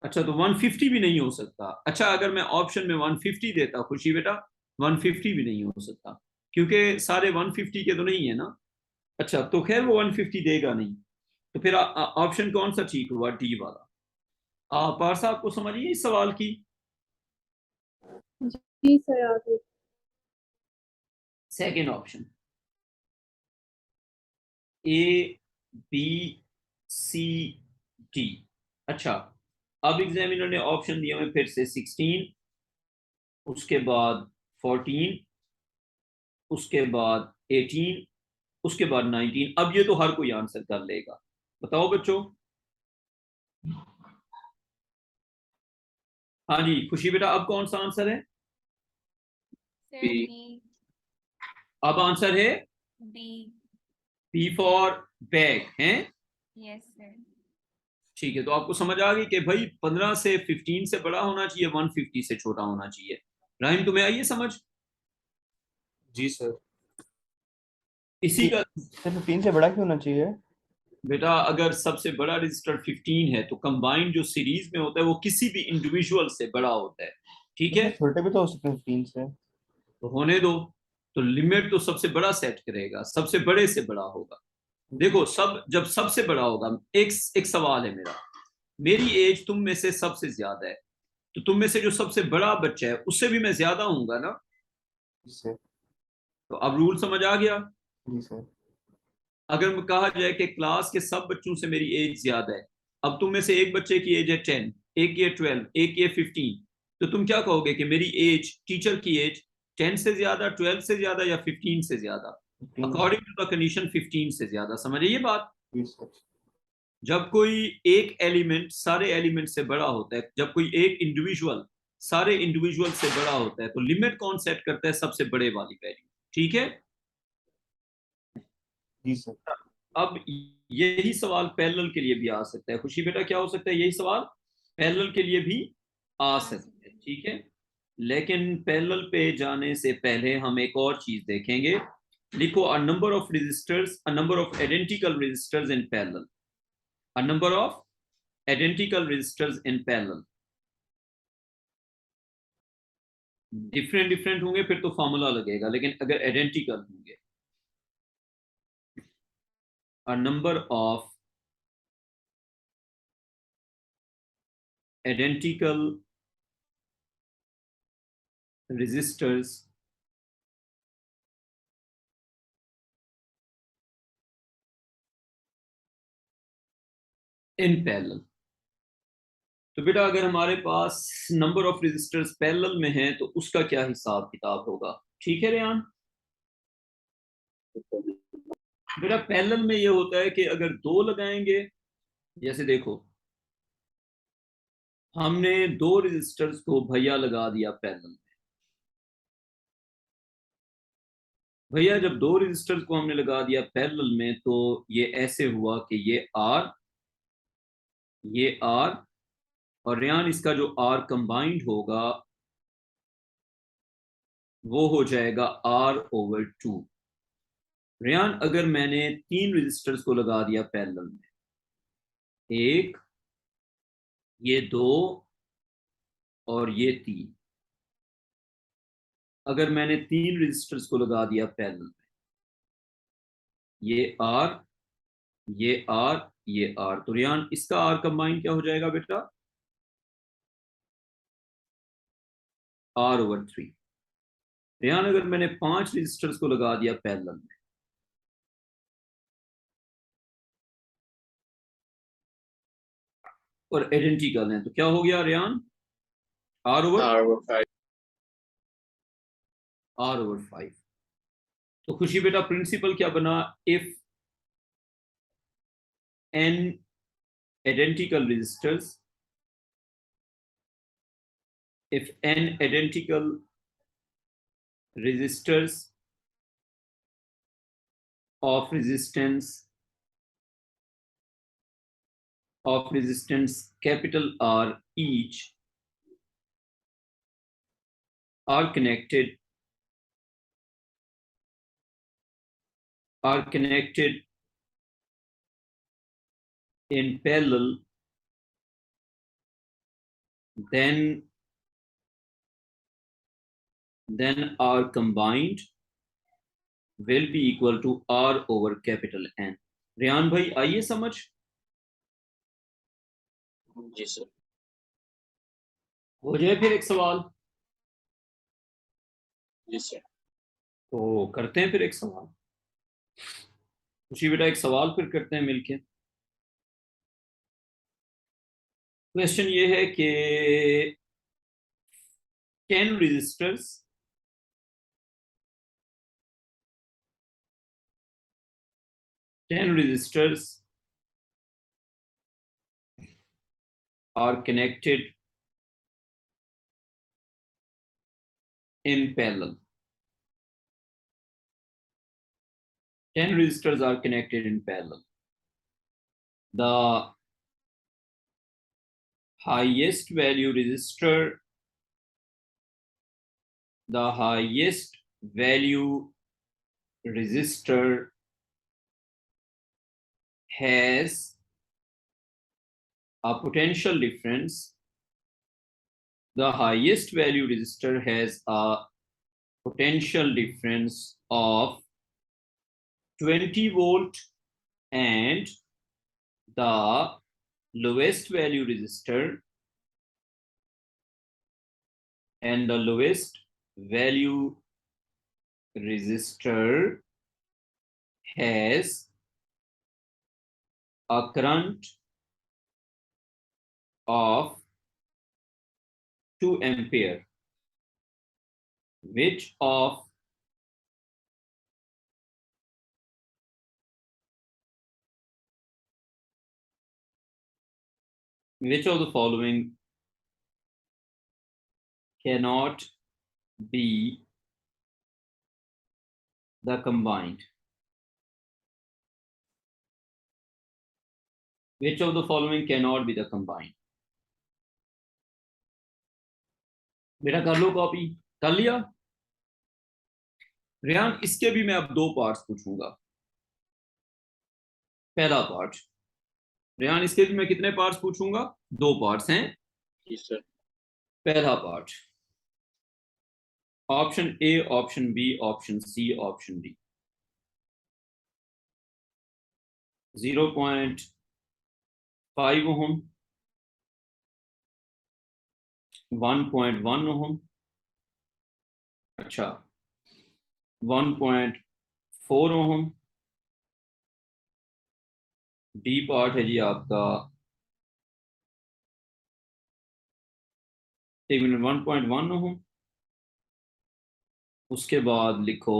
अच्छा, तो 150 भी नहीं हो सकता। अच्छा, अगर मैं ऑप्शन में 150 देता खुशी बेटा, 150 भी नहीं हो सकता, क्योंकि सारे 150 के तो नहीं है ना। अच्छा, तो खैर वो 150 देगा नहीं, तो फिर ऑप्शन कौन सा ठीक हुआ? डी वाला। पारसा, आपको समझिए इस सवाल की? जी सर आगे। Second option, A B C D. अच्छा, अब एग्जामिनर ने ऑप्शन दिया हुए फिर से 16, उसके बाद 14, उसके बाद 18, उसके बाद 19। अब ये तो हर कोई आंसर कर लेगा। बताओ बच्चों। हाँ जी खुशी बेटा, अब कौन सा आंसर है? Sir B. बी। अब आंसर है बी। बी फॉर बैग हैं। Yes sir. ठीक है, तो आपको समझ आ गई कि भाई 15 से 15 से बड़ा होना चाहिए, 150 से छोटा होना चाहिए। राहिम, तुम्हें आइए समझ? जी सर। इसी का सर 15 से बड़ा क्यों होना चाहिए? बेटा, अगर सबसे बड़ा रजिस्टर 15 है तो कंबाइंड जो सीरीज में होता है वो किसी भी इंडिविजुअल से बड़ा होता है। ठीक है, सर छोटे भी तो हो सकते हैं 15 से। तो होने दो। तो लिमिट तो सबसे बड़ा सेट करेगा, सबसे बड़े से बड़ा होगा। देखो, सब जब सबसे बड़ा होगा, एक सवाल है मेरा, मेरी एज तुम में से सबसे ज्यादा है, तो तुम में से जो सबसे बड़ा बच्चा है उससे भी मैं ज्यादा हूंगा ना। जी सर। तो अब रूल समझ आ गया। जी सर। अगर कहा जाए कि क्लास के सब बच्चों से मेरी एज ज्यादा है, अब तुम में से एक बच्चे की एज है 10, एक की है 12, एक की है 15, तो तुम क्या कहोगे कि मेरी एज, टीचर की एज 10 से ज्यादा, 12 से ज्यादा या 15 से ज्यादा? 15 अकॉर्डिंग टू द कंडीशन 15 से ज्यादा। समझिए ये बात। जी सर। जब कोई एक एलिमेंट सारे एलिमेंट से बड़ा होता है, जब कोई एक इंडिविजुअल सारे इंडिविजुअल से बड़ा होता है, तो लिमिट कौन सेट करता है? सबसे बड़े वाली वैल्यू। ठीक है। जी सर। अब यही सवाल पैरेलल के लिए भी आ सकता है। खुशी बेटा क्या हो सकता है? यही सवाल पैरेलल के लिए भी आ सकता है। ठीक है, लेकिन पैरेलल पे जाने से पहले हम एक और चीज देखेंगे। लिखो a number of resistors, a number of identical resistors in parallel, a number of identical resistors in parallel. Different different होंगे फिर तो फॉर्मूला लगेगा, लेकिन अगर आइडेंटिकल होंगे, a number of identical resistors in parallel। तो बेटा अगर हमारे पास नंबर ऑफ रेजिस्टर्स पैरेलल में है तो उसका क्या हिसाब किताब होगा? ठीक है रेहान। बेटा पैरेलल में ये होता है कि अगर दो लगाएंगे, जैसे देखो हमने दो रेजिस्टर्स को भैया लगा दिया पैरेलल में। भैया जब दो रेजिस्टर्स को हमने लगा दिया पैरेलल में, तो ये ऐसे हुआ कि ये आर और रेहान इसका जो आर कंबाइंड होगा वो हो जाएगा R/2। रेहान अगर मैंने तीन रेजिस्टर्स को लगा दिया पैरेलल में, एक, ये दो और ये तीन, अगर मैंने तीन रेजिस्टर्स को लगा दिया पैरेलल में, ये आर, ये आर, ये आर, तो रेहान इसका आर कंबाइन क्या हो जाएगा बेटा? R/3। रेहान अगर मैंने पांच रेजिस्टर्स को लगा दिया पैरेलल में, और आइडेंटिकल हैं, तो क्या हो गया रेहान? R/5। तो खुशी बेटा प्रिंसिपल क्या बना? If n identical resistors, if n identical resistors of resistance capital R each are connected in parallel, then R combined will be equal to R/N। Rehan भाई आइए समझ। जी सर। हो जाए फिर एक सवाल। जी सर। तो करते हैं फिर एक सवाल। खुशी बेटा एक सवाल फिर करते हैं मिलके। क्वेश्चन ये है कि 10 resistors are connected in parallel. 10 resistors are connected in parallel. The highest value resistor has a potential difference. The highest value resistor has a potential difference of 20 volt and the lowest value resistor and the lowest value resistor has a current of 2 ampere. Which of the following cannot be the combined? Which of the following cannot be the combined? बेटा कर लो copy, कर लिया? रियान, इसके भी मैं अब 2 parts पूछूंगा। पहला पार्ट, रियान इसके भी मैं कितने पार्ट्स पूछूंगा? 2 पार्ट्स हैं। जी सर। पहला part, option A, option B, option C, option D. 0.5 ohm, 1.1 ohm, अच्छा 1.4 ओम, डी पार्ट है जी आपका 1.1 ओम, उसके बाद लिखो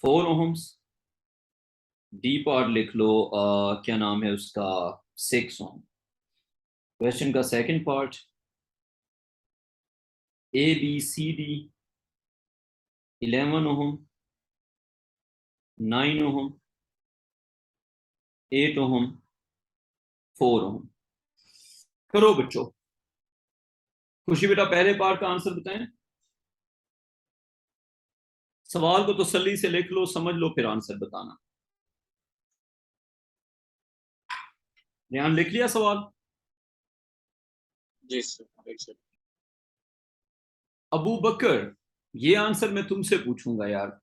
4 ओम्स, डी पार्ट लिख लो क्या नाम है उसका 6 ओम। क्वेश्चन का second part, A B C D 11 ohm, 9 ohm, 8 ohm, 4 ohm. करो बच्चों। खुशी बेटा पहले पार्ट का आंसर बताएं। सवाल को तसल्ली से लिख लो, समझ लो, फिर आंसर बताना। ध्यान लिख लिया सवाल? जी सर। अबू बकर, ये आंसर मैं तुमसे पूछूंगा यार।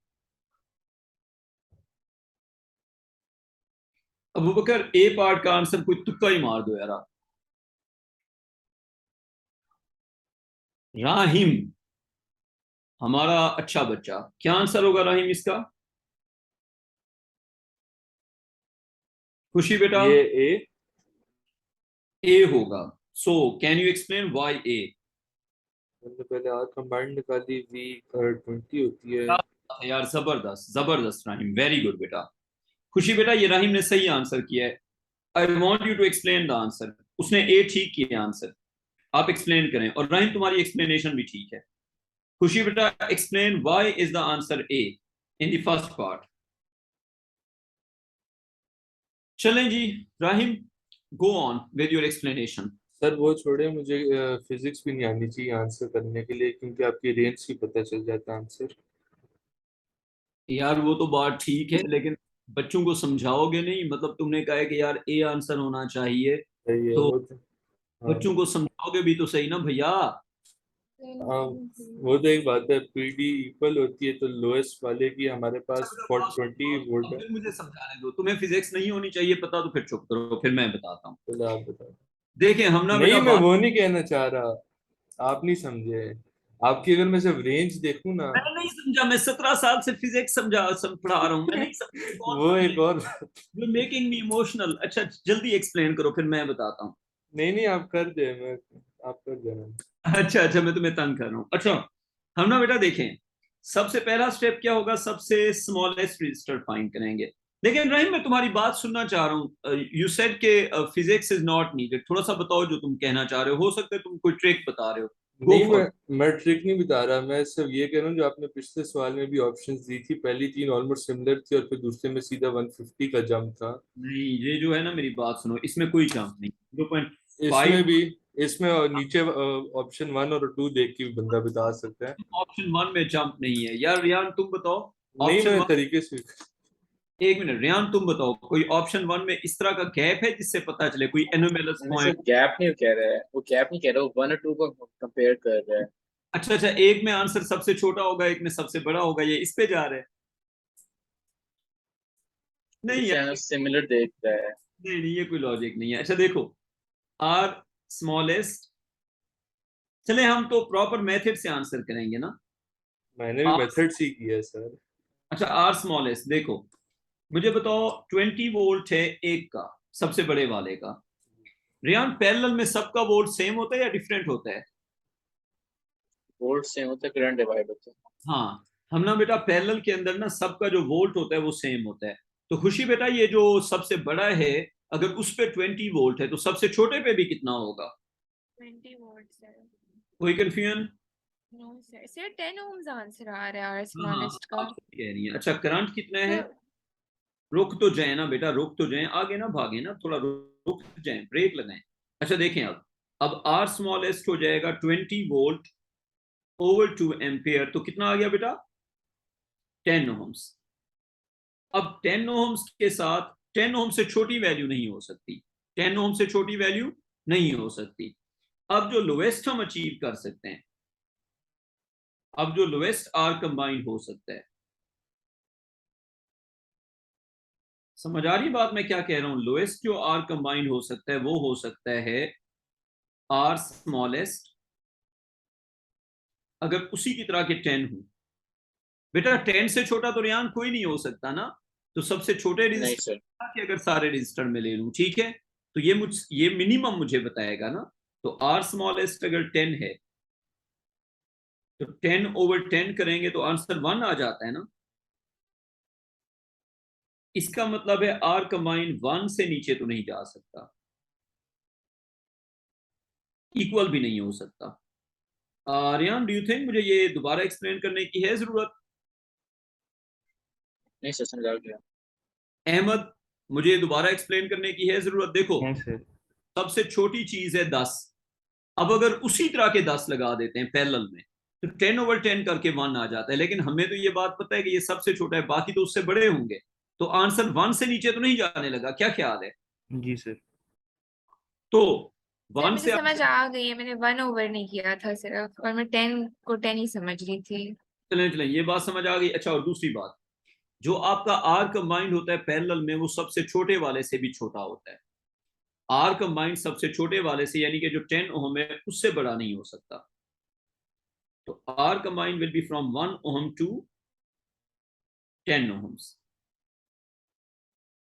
अबू बकर, ए पार्ट का आंसर कोई तुक्का ही मार दो यार। राहिम, हमारा अच्छा बच्चा, क्या आंसर होगा राहिम इसका? खुशी बेटा, ये ए होगा। So can you explain why A? हमने पहले आर कंबाइंड निकाली, वी 20 होती है यार जबरदस्त जबरदस्त राहिम, वेरी गुड बेटा। खुशी बेटा, ये राहिम ने सही आंसर किया है। I want you to explain the answer. उसने ए ठीक किया आंसर, आप एक्सप्लेन करें। और राहिम तुम्हारी एक्सप्लेनेशन भी ठीक है। खुशी बेटा, explain why is the answer A in the first part. चलें जी Rahim, go on with your explanation. Sir. वो छोड़े, मुझे फिजिक्स भी नहीं आनी चाहिए आंसर करने के लिए, क्योंकि आपकी रेंज ही पता चल जाता है आंसर। यार वो तो बात ठीक है, लेकिन बच्चों को समझाओगे नहीं? मतलब तुमने कहा है कि यार ए आंसर होना चाहिए, सही है तो वो तो। हाँ बच्चों को समझाओगे भी तो सही ना भैया। हाँ, वो तो एक बात है। पीडी इक्वल होती है तो लोएस्ट वाले की हमारे पास 20 वोल्ट अब है। फिर मुझे समझाने दो। तुम्हें फिजिक्स नहीं होनी चाहिए पता, तो फिर चुप करो, फिर मैं बताता हूँ। चलो आप बताओ। देखें हम ना नहीं, बेटा मैं बात, वो नहीं कहना चाह रहा, आप नहीं समझे। आपकी अगर मैं सिर्फ रेंज देखूं ना, मैं नहीं समझा। मैं 17 साल से फिजिक्स पढ़ा रहा हूँ, मैं नहीं समझा। कौन वो एक समझेगा? और यू मेकिंग मी इमोशनल। अच्छा जल्दी एक्सप्लेन करो, फिर मैं बताता हूँ। नहीं नहीं, आप कर दे, मैं आप कर देना। अच्छा अच्छा, मैं तुम्हें तंग कर रहा हूँ। अच्छा हम ना बेटा देखें, सबसे पहला स्टेप क्या होगा? सबसे स्मॉलेस्ट रजिस्टर फाइंड करेंगे। लेकिन रहीम, मैं तुम्हारी बात सुनना चाह रहा हूँ। यू सेड के फिजिक्स इज नॉट नीडेड। थोड़ा सा बताओ जो तुम कहना चाह रहे हो सकता है तुम कोई ट्रिक बता रहे हो। गो नहीं, फॉर। मैं ट्रिक नहीं बता रहा, मैं सिर्फ ये कह रहा हूँ जो आपने पिछले सवाल में भी ऑप्शंस दी थी, पहली 3 ऑलमोस्ट सिमिलर थी और फिर दूसरे में सीधा 150 का जंप था। नहीं, ये जो है ना, मेरी बात सुनो, इसमें कोई जंप नहीं। 0.5 इसमें भी, इसमें और नीचे ऑप्शन 1 और 2 देख के भी बंदा बता सकता है। ऑप्शन 1 में जंप नहीं है यार। रियान तुम बताओ। नहीं, ऑप्शन मैंने 1, तरीके से। एक मिनट रियान तुम बताओ, कोई ऑप्शन 1 में इस तरह का गैप है जिससे पता चले कोई एनोमेलस नहीं सर, पॉइंट? गैप नहीं कह रहा है, वो गैप नहीं कह रहा, वो 1 और 2 को कंपेयर कर रहा है। अच्छा अच्छा, एक में आंसर सबसे छोटा होगा, एक में सबसे बड़ा होगा, ये इस पे जा रहे हैं? नहीं यार, चैनल सिमिलर देख रहा है। नहीं नहीं, ये कोई लॉजिक नहीं है। अच्छा देखो, आर स्मॉलेस्ट, चले हम तो प्रॉपर मेथड से आंसर करेंगे ना। मैंने भी आप- मेथड से ही किया है सर। अच्छा आर स्मॉलेस्ट, देखो मुझे बताओ 20 वोल्ट है एक का, सबसे बड़े वाले का। रियान पैरेलल में सबका वोल्ट सेम होता है या डिफरेंट होता है? वोल्ट सेम होता है, करंट डिवाइड होता है। हाँ, हम ना बेटा पैरेलल के अंदर ना सबका जो वोल्ट होता है वो सेम होता है। तो खुशी बेटा ये जो सबसे बड़ा है अगर उस पे 20 वोल्ट है तो सबसे छोटे पे भी कितना होगा? 20 वोल्ट सर। कोई confusion? No sir, sir 10 ohms answer आ रहा है हाँ स्मॉलेस्ट का। आप सही कह रही हैं। अच्छा करंट कितने हैं? तो रुक तो जाए ना बेटा, रुक तो जाए, आगे ना भागे ना, थोड़ा रुक जाए, ब्रेक लगाएं। अच्छा देखें अब आर स्मॉलेस्ट हो जाएगा 20 वोल्ट ओवर 2 एम्पियर, तो कितना आ गया बेटा? 10 ओम्स। अब 10 ओम्स के साथ 10 ओम से छोटी वैल्यू नहीं हो सकती, 10 ओम से छोटी वैल्यू नहीं हो सकती। अब जो लोएस्ट हम अचीव कर सकते हैं, अब जो लोएस्ट आर कंबाइंड हो सकता है, समझ आ रही बात मैं क्या कह रहा हूं? लोएस्ट जो आर कंबाइंड हो सकता है वो हो सकता है आर स्मॉलेस्ट, अगर उसी की तरह के 10 हो। बेटा 10 से छोटा तो रियान कोई नहीं हो सकता ना, तो सबसे छोटे नहीं रजिस्टर सर, के अगर सारे रजिस्टर में ले लूं, ठीक है, तो ये मिनिमम मुझे बताएगा ना। तो आर स्मॉलेस्ट अगर 10 है तो 10 ओवर 10 करेंगे तो आंसर 1 आ जाता है ना। इसका मतलब है आर कंबाइन 1 से नीचे तो नहीं जा सकता, इक्वल भी नहीं हो सकता। रियान डू यू थिंक मुझे ये दोबारा एक्सप्लेन करने की है जरूरत? नहीं सर, समझ आ गया। अहमद मुझे दोबारा एक्सप्लेन करने की है जरूरत? देखो नहीं सर। सबसे छोटी चीज है 10, अब अगर उसी तरह के 10 लगा देते हैं पैरेलल में तो 10 ओवर 10 करके 1 आ जाता है, लेकिन हमें तो ये बात पता है कि ये सबसे छोटा है, बाकी तो उससे बड़े होंगे, तो आंसर 1 से नीचे तो नहीं जाने लगा। क्या ख्याल है? जी सर। तो सर 1 मुझे से समझ आ गई है, मैंने 1 ओवर नहीं किया था सिर्फ, और मैं 10 को 10 ही समझ रही थी। चलें चलें, ये बात समझ आ गई। अच्छा और दूसरी बात, जो आपका आर कंबाइंड होता है पैरेलल में वो सबसे छोटे वाले से भी छोटा होता है। आर कंबाइंड सबसे छोटे वाले से यानी कि जो 10 ओम है उससे बड़ा नहीं हो सकता। तो R combined will be from 1 ohm to 10 ohms.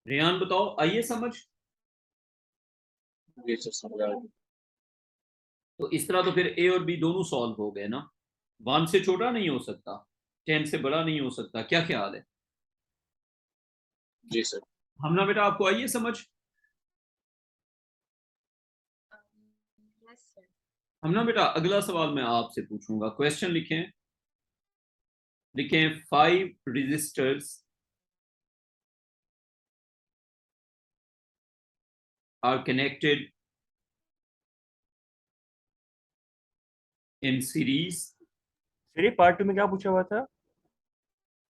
Riyan बताओ आइए समझ। जी सर, समझ आ गया। तो इस तरह तो फिर ए और बी दोनों सॉल्व हो गए ना। 1 से छोटा नहीं हो सकता, 10 से बड़ा नहीं हो सकता। क्या ख्याल है? जी सर। हमना बेटा आपको आइए समझ। Yes sir. हमना बेटा अगला सवाल मैं आपसे पूछूंगा, क्वेश्चन लिखें। लिखें 5 resistors are connected in series। Sir ये पार्ट 2 में क्या पूछा हुआ था?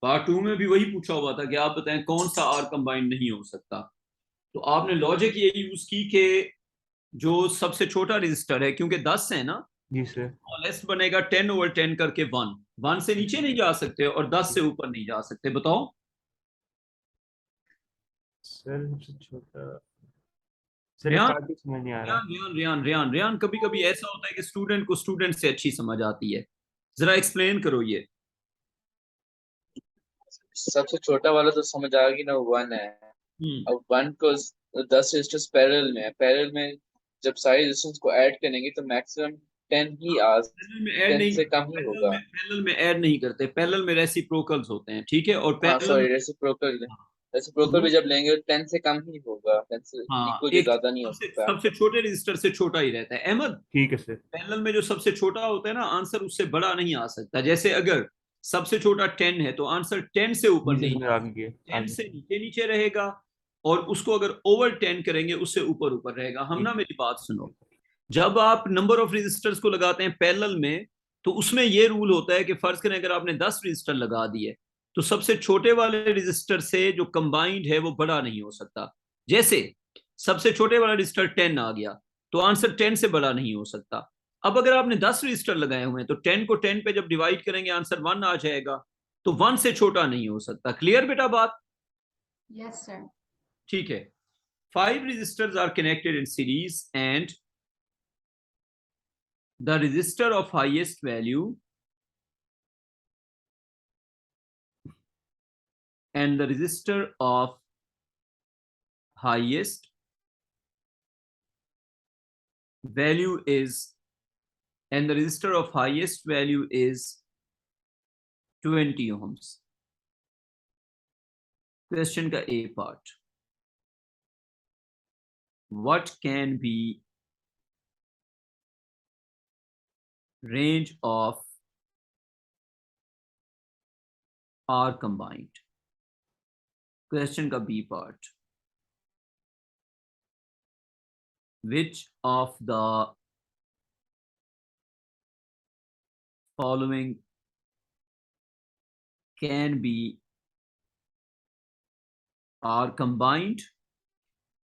पार्ट 2 में भी वही पूछा हुआ था कि आप बताएं कौन सा आर कंबाइन नहीं हो सकता। तो आपने लॉजिक ये यूज की कि जो सबसे छोटा रजिस्टर है, क्योंकि 10 है ना, जी सर। स्मॉलेस्ट बनेगा 10 ओवर 10 करके 1 से नीचे नहीं जा सकते और 10 से ऊपर नहीं जा सकते। बताओ। सर सबसे छोटा, सर ये रियान पार्ट 2 समझ नहीं आ रहा। रियान कभी कभी ऐसा होता है कि स्टूडेंट को स्टूडेंट से अच्छी समझ आती है, जरा एक्सप्लेन करो ये। सबसे छोटा वाला तो समझ आ गई ना, 1 है। हम्म अब 1 को 10 रेजिस्टर्स पैरेलल में है, पैरेलल में जब सारे रेजिस्टेंस को ऐड करेंगे तो मैक्सिमम 10 ही आ, पैरेलल में ऐड 10 नहीं से करते, कम ही होगा। पैरेलल में ऐड नहीं करते, पैरेलल में रेसिप्रोकल्स होते हैं, ठीक है, और हाँ पैरेलल सॉरी, रेसिप्रोकल भी जब लेंगे तो 10 से कम ही होगा, 10 से हाँ इक्वल एक ज्यादा नहीं हो सबसे सकता। सबसे छोटे रजिस्टर से छोटा ही रहता है। अहमद ठीक है सर। पैरेलल में जो सबसे छोटा होता है ना, आंसर उससे बड़ा नहीं आ सकता। जैसे अगर सबसे छोटा 10 है तो आंसर 10 से ऊपर जी सर नहीं, समझ आ गई है 10 आगे। से नीचे नीचे रहेगा, और उसको अगर ओवर 10 करेंगे उससे ऊपर ऊपर रहेगा। हम ना मेरी बात सुनो, जब आप नंबर ऑफ रजिस्टर्स को लगाते हैं पैरेलल में तो उसमें ये रूल होता है कि फर्ज करें अगर आपने 10 रजिस्टर लगा दिए तो सबसे छोटे वाले रजिस्टर से जो कंबाइंड है वो बड़ा नहीं हो सकता। जैसे सबसे छोटे वाला रजिस्टर 10 आ गया तो आंसर 10 से बड़ा नहीं हो सकता। अब अगर आपने 10 रजिस्टर लगाए हुए हैं तो 10 को 10 पे जब डिवाइड करेंगे आंसर 1 आ जाएगा, तो 1 से छोटा नहीं हो सकता। क्लियर बेटा बात? Yes, sir. ठीक है। 5 resistors are connected in series and the resistor of highest value and the resistor of highest value is, and the resistor of highest value is 20 ohms. Question ka A part. What can be range of R combined? Question ka B part. Which of the following can be R combined?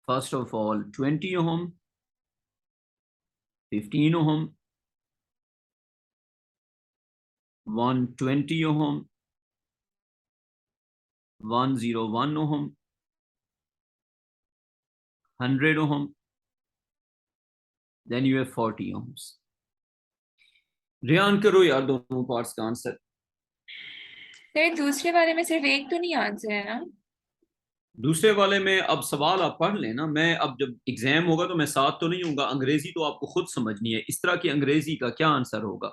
First of all, 20 ohm, 15 ohm, 120 ohm, 101 ohm, 100 ohm, then you have 40 ohms. Riyan करो यार दोनों parts का answer. Sir दूसरे वाले में सिर्फ एक तो नहीं आंसर है ना? दूसरे वाले में अब सवाल आप पढ़ लेना. मैं अब जब एग्जाम होगा तो मैं साथ तो नहीं हूँगा. अंग्रेजी तो आपको खुद समझनी है. इस तरह की अंग्रेजी का क्या आंसर होगा?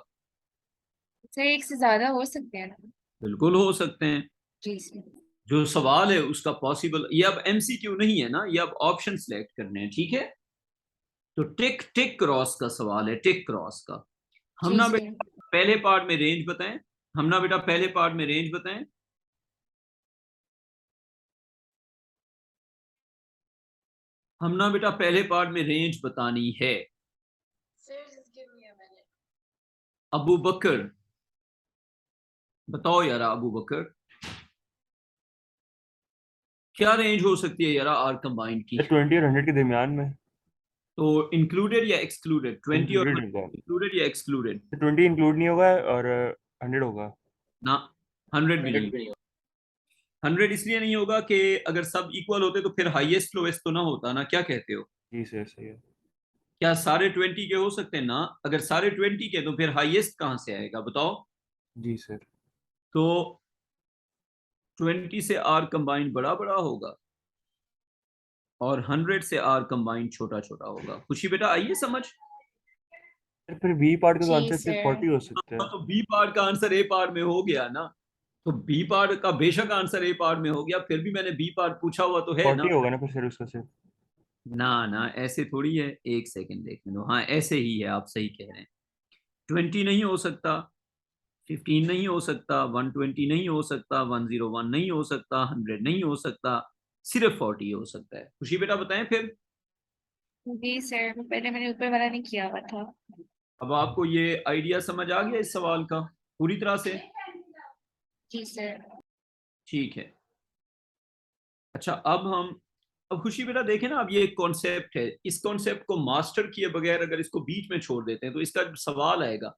सर एक से ज्यादा हो सकते हैं ना? बिल्कुल हो सकते हैं. जी सर. जो सवाल है उसका पॉसिबल, ये अब एमसीक्यू नहीं है ना, ये अब ऑप्शन सिलेक्ट करने हैं. ठीक है, तो टिक टिक क्रॉस का सवाल है. टिक क्रॉस का. हम ना बेटा पहले पार्ट में रेंज बताएं. हम ना बेटा पहले पार्ट में रेंज बताएं. हम ना बेटा पहले पार्ट में रेंज बतानी है. अबू बकर बताओ यार. अबू बकर क्या रेंज हो सकती है यार आर कंबाइंड की? 20 और 100 के दरमियान में. तो इंक्लूडेड या एक्सक्लूडेड? 20 और Included होगा. इंक्लूडेड या एक्सक्लूडेड? 20 इंक्लूड नहीं होगा और 100 होगा. ना 100 भी नहीं. 100 इसलिए नहीं होगा कि अगर सब इक्वल होते तो फिर हाईएस्ट लोएस्ट तो ना होता ना. क्या कहते हो? जी सर सही है. क्या सारे 20 के हो सकते हैं ना? अगर सारे 20 के तो फिर हाईएस्ट कहां से आएगा बताओ? जी सर. तो 20 से आर कंबाइंड बड़ा बड़ा होगा और 100 से आर कंबाइंड छोटा छोटा होगा. खुशी बेटा आइए समझ. सर फिर बी पार्ट का जी आंसर सिर्फ सर. 40 हो सकता है. तो बी पार्ट का आंसर ए पार्ट में हो गया ना. तो बी पार्ट का बेशक आंसर ए पार्ट में हो गया, फिर भी मैंने बी पार्ट पूछा हुआ तो है ना. 40 होगा ना फिर सर उसका सिर्फ. ना ना ऐसे थोड़ी है. एक सेकंड देखने दो. हाँ ऐसे ही है, आप सही कह रहे हैं. 20 नहीं हो सकता, 15 नहीं हो सकता, 120 नहीं हो सकता, 101 नहीं हो सकता, 100 नहीं हो सकता, सिर्फ 40 हो सकता है. खुशी बेटा बताएं फिर. जी सर पहले मैंने ऊपर वाला नहीं किया हुआ था. अब आपको ये आइडिया समझ आ गया इस सवाल का पूरी तरह से? जी सर. ठीक है. अच्छा अब खुशी बेटा देखें ना, अब ये एक कॉन्सेप्ट है. इस कॉन्सेप्ट को मास्टर किए बगैर अगर इसको बीच में छोड़ देते हैं तो इसका सवाल आएगा.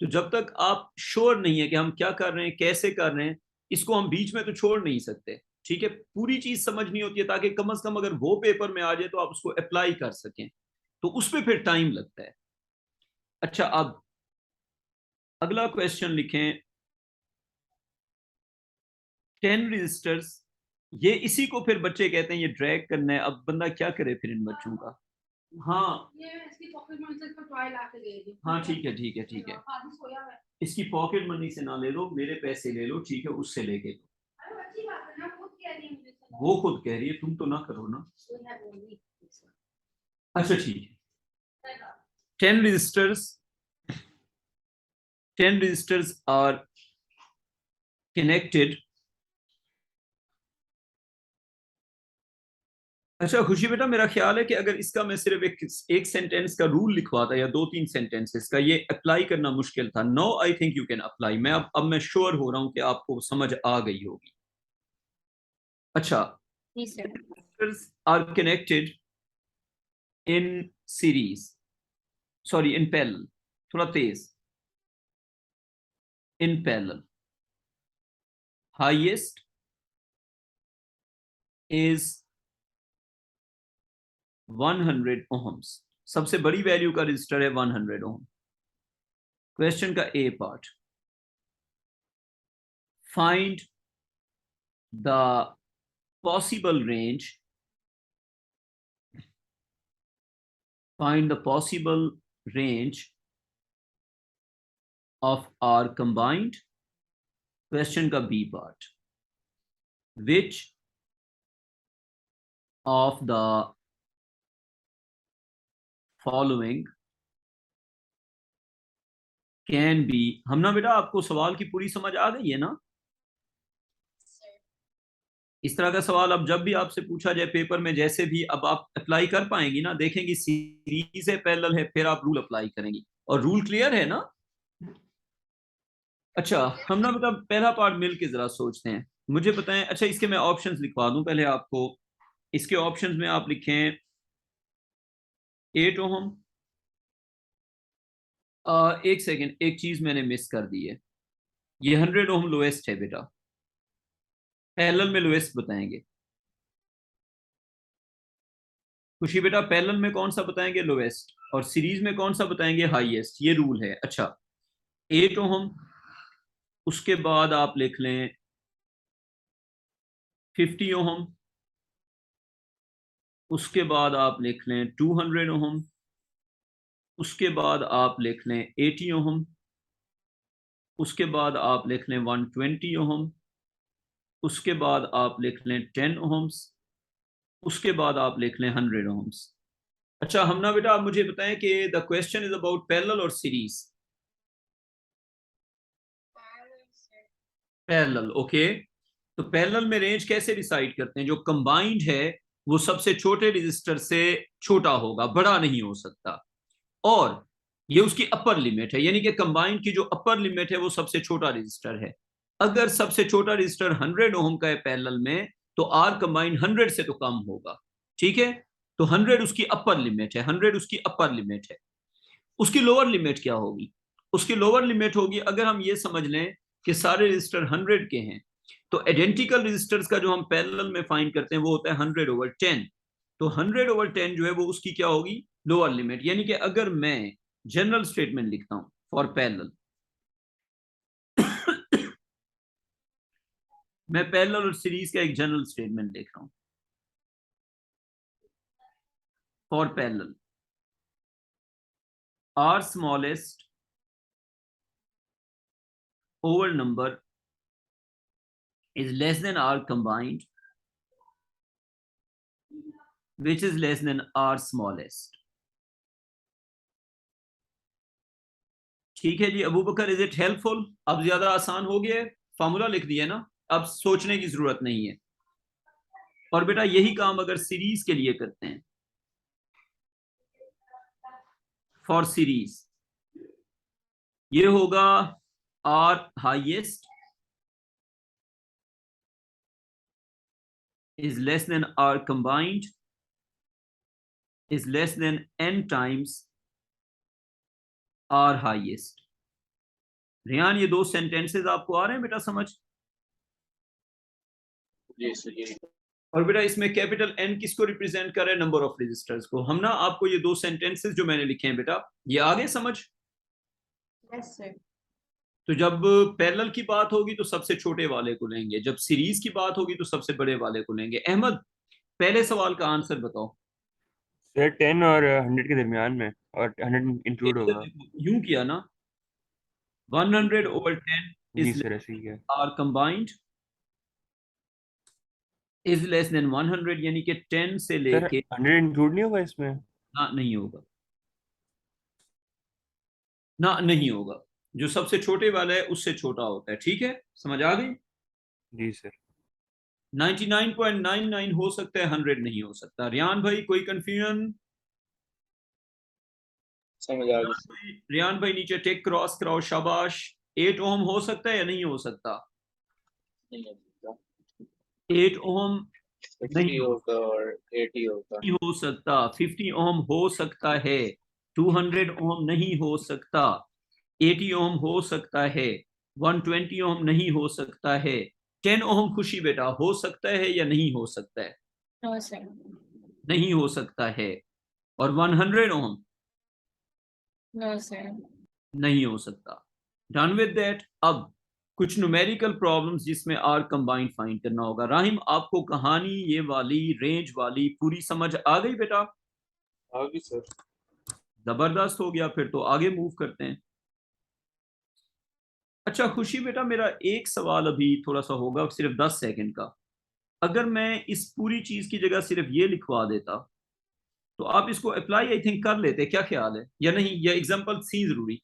तो जब तक आप श्योर नहीं है कि हम क्या कर रहे हैं, कैसे कर रहे हैं, इसको हम बीच में तो छोड़ नहीं सकते. ठीक है, पूरी चीज समझनी होती है ताकि कम से कम अगर वो पेपर में आ जाए तो आप उसको अप्लाई कर सकें. तो उस पर फिर टाइम लगता है. अच्छा अब अगला क्वेश्चन लिखें. 10 रजिस्टर्स. ये इसी को फिर बच्चे कहते हैं ये ड्रैग करना है. अब बंदा क्या करे फिर इन बच्चों का? हाँ ये इसकी पॉकेट मनी से इसको टॉय ला के दे दी. हाँ ठीक है ठीक है ठीक है. आदमी सोया हुआ है. इसकी पॉकेट मनी से ना ले लो, मेरे पैसे ले लो. ठीक है, उससे लेके लो. अरे अच्छी बात है ना, खुद कह रही है मुझे सब. वो खुद कह रही है, तुम तो ना करो ना. कोई है बोली. अच्छा ठीक है. 10 registers. 10 registers are connected. अच्छा खुशी बेटा मेरा ख्याल है कि अगर इसका मैं सिर्फ एक सेंटेंस का रूल लिखवाता या 2-3 सेंटेंसेस का, ये अप्लाई करना मुश्किल था. No I think you can apply. मैं अब मैं श्योर हो रहा हूं कि आपको समझ आ गई होगी. अच्छा, जी sir. registers are connected in series, sorry in parallel. थोड़ा तेज. in parallel. Highest is 100 ohms. सबसे बड़ी वैल्यू का रजिस्टर है 100 ओम. क्वेश्चन का A part, find the possible range, find the possible range of R combined. Question का B part, which of the following can be, हमना बेटा आपको सवाल की पूरी समझ आ गई है ना? इस तरह का सवाल अब जब भी आपसे पूछा जाए पेपर में, जैसे भी अब आप अप्लाई कर पाएंगी ना, देखेंगी सीरीज है, पैरेलल है, फिर आप रूल अप्लाई करेंगी। और रूल क्लियर है ना? अच्छा, हम ना बेटा पहला पार्ट मिल के जरा सोचते हैं, मुझे बताएं। अच्छा, इसके मैं ऑप्शंस लिखवा दूं पहले आपको। इसके ऑप्शंस में आप लिखें 8 ओम। एक सेकेंड, एक चीज मैंने मिस कर दी है, ये 100 ओम लोएस्ट है बेटा, पैरेलल में लोएस्ट बताएंगे। खुशी बेटा पैरेलल में कौन सा बताएंगे? लोएस्ट, और सीरीज में कौन सा बताएंगे? हाईएस्ट। ये रूल है। अच्छा, 8 ओम, उसके बाद आप लिख लें 50 ओम, उसके बाद आप लिख लें 200 ओम, उसके बाद आप लिख लें 80 ओम, उसके बाद आप लिख लें 120 ओम, उसके बाद आप लिख लें 10 ओम्स, उसके बाद आप लिख लें 100 ओम्स। अच्छा, हम ना बेटा आप मुझे बताएं कि the question is about parallel और सीरीज? Parallel, okay. तो पैरेलल में रेंज कैसे डिसाइड करते हैं? जो कंबाइंड है वो सबसे छोटे रजिस्टर से छोटा होगा, बड़ा नहीं हो सकता, और ये उसकी अपर लिमिट है, यानी कि कंबाइंड की जो अपर लिमिट है वो सबसे छोटा रजिस्टर है। अगर सबसे छोटा रजिस्टर 100 ओम का है पैरेलल में, तो आर कंबाइंड 100 से तो कम होगा, ठीक है? तो 100 उसकी अपर लिमिट है, 100 उसकी अपर लिमिट है। उसकी लोअर लिमिट क्या होगी? उसकी लोअर लिमिट होगी, अगर हम ये समझ लें कि सारे रजिस्टर 100 के हैं, तो आइडेंटिकल रजिस्टर्स का जो हम पैरेलल में फाइंड करते हैं वो होता है 100/10। तो 100/10 जो है वो उसकी क्या होगी? Lower limit. यानी कि अगर मैं जनरल स्टेटमेंट लिखता हूं फॉर पैरेलल, मैं पैरेलल और सीरीज का एक जनरल स्टेटमेंट लिख रहा हूं for parallel, R smallest over number is less than R combined, which is less than R smallest. ठीक है जी अबू बकर, इज इट हेल्पफुल? अब ज्यादा आसान हो गया है, फार्मूला लिख दिया ना, अब सोचने की जरूरत नहीं है। और बेटा यही काम अगर सीरीज के लिए करते हैं, फॉर सीरीज ये होगा R highest is less than R combined is less than n times R highest. Riyan, ये दो सेंटेंसेस आपको आ रहे हैं बेटा समझ? जी सर, जी। और बेटा इसमें कैपिटल N किसको रिप्रेजेंट कर रहा है? नंबर ऑफ रजिस्टर्स को। हम ना आपको ये दो सेंटेंसेस जो मैंने लिखे हैं बेटा, ये आगे समझ? Yes sir. तो जब पैरेलल की बात होगी तो सबसे छोटे वाले को लेंगे, जब सीरीज की बात होगी तो सबसे बड़े वाले को लेंगे। अहमद, पहले सवाल का आंसर बताओ। सर 10 और 100 के दरमियान में, और 100 इंक्लूड होगा। यूं किया ना, 100/10 जी is सर, ऐसे ही है। are combined is less than 100, यानी कि 10 से सर लेके 100 इंक्लूड नहीं होगा इसमें? ना नहीं होगा, ना नहीं होगा। जो सबसे छोटे वाला है उससे छोटा होता है। ठीक है, समझ आ गई? जी सर। 99.99 हो सकता है, 100 नहीं हो सकता। रियान भाई कोई कंफ्यूजन? समझ आ गई। रियान भाई नीचे टेक क्रॉस कराओ, शाबाश। 8 ओम हो सकता है या नहीं हो सकता? नहीं हो सकता। 8 ओम 60 नहीं होगा और 80 होगा। नहीं हो सकता। 50 ओम हो सकता है। 200 ओम नहीं हो सकता। 80 ओम हो सकता है। 120 ओम नहीं हो सकता है। 10 ओम खुशी बेटा हो सकता है या नहीं हो सकता है? No sir. नहीं हो सकता है। और 100 ओम? No sir. नहीं हो सकता। Done with that. अब कुछ न्यूमेरिकल प्रॉब्लम्स जिसमें आर कंबाइंड फाइंड करना होगा। राहिम, आपको कहानी ये वाली रेंज वाली पूरी समझ आ गई बेटा? आगे सर। जबरदस्त हो गया, फिर तो आगे मूव करते हैं। अच्छा खुशी बेटा, मेरा एक सवाल अभी थोड़ा सा होगा, सिर्फ 10 सेकंड का। अगर मैं इस पूरी चीज की जगह सिर्फ ये लिखवा देता तो आप इसको अप्लाई आई थिंक कर लेते, क्या ख्याल है? या नहीं, या एग्जांपल सी जरूरी?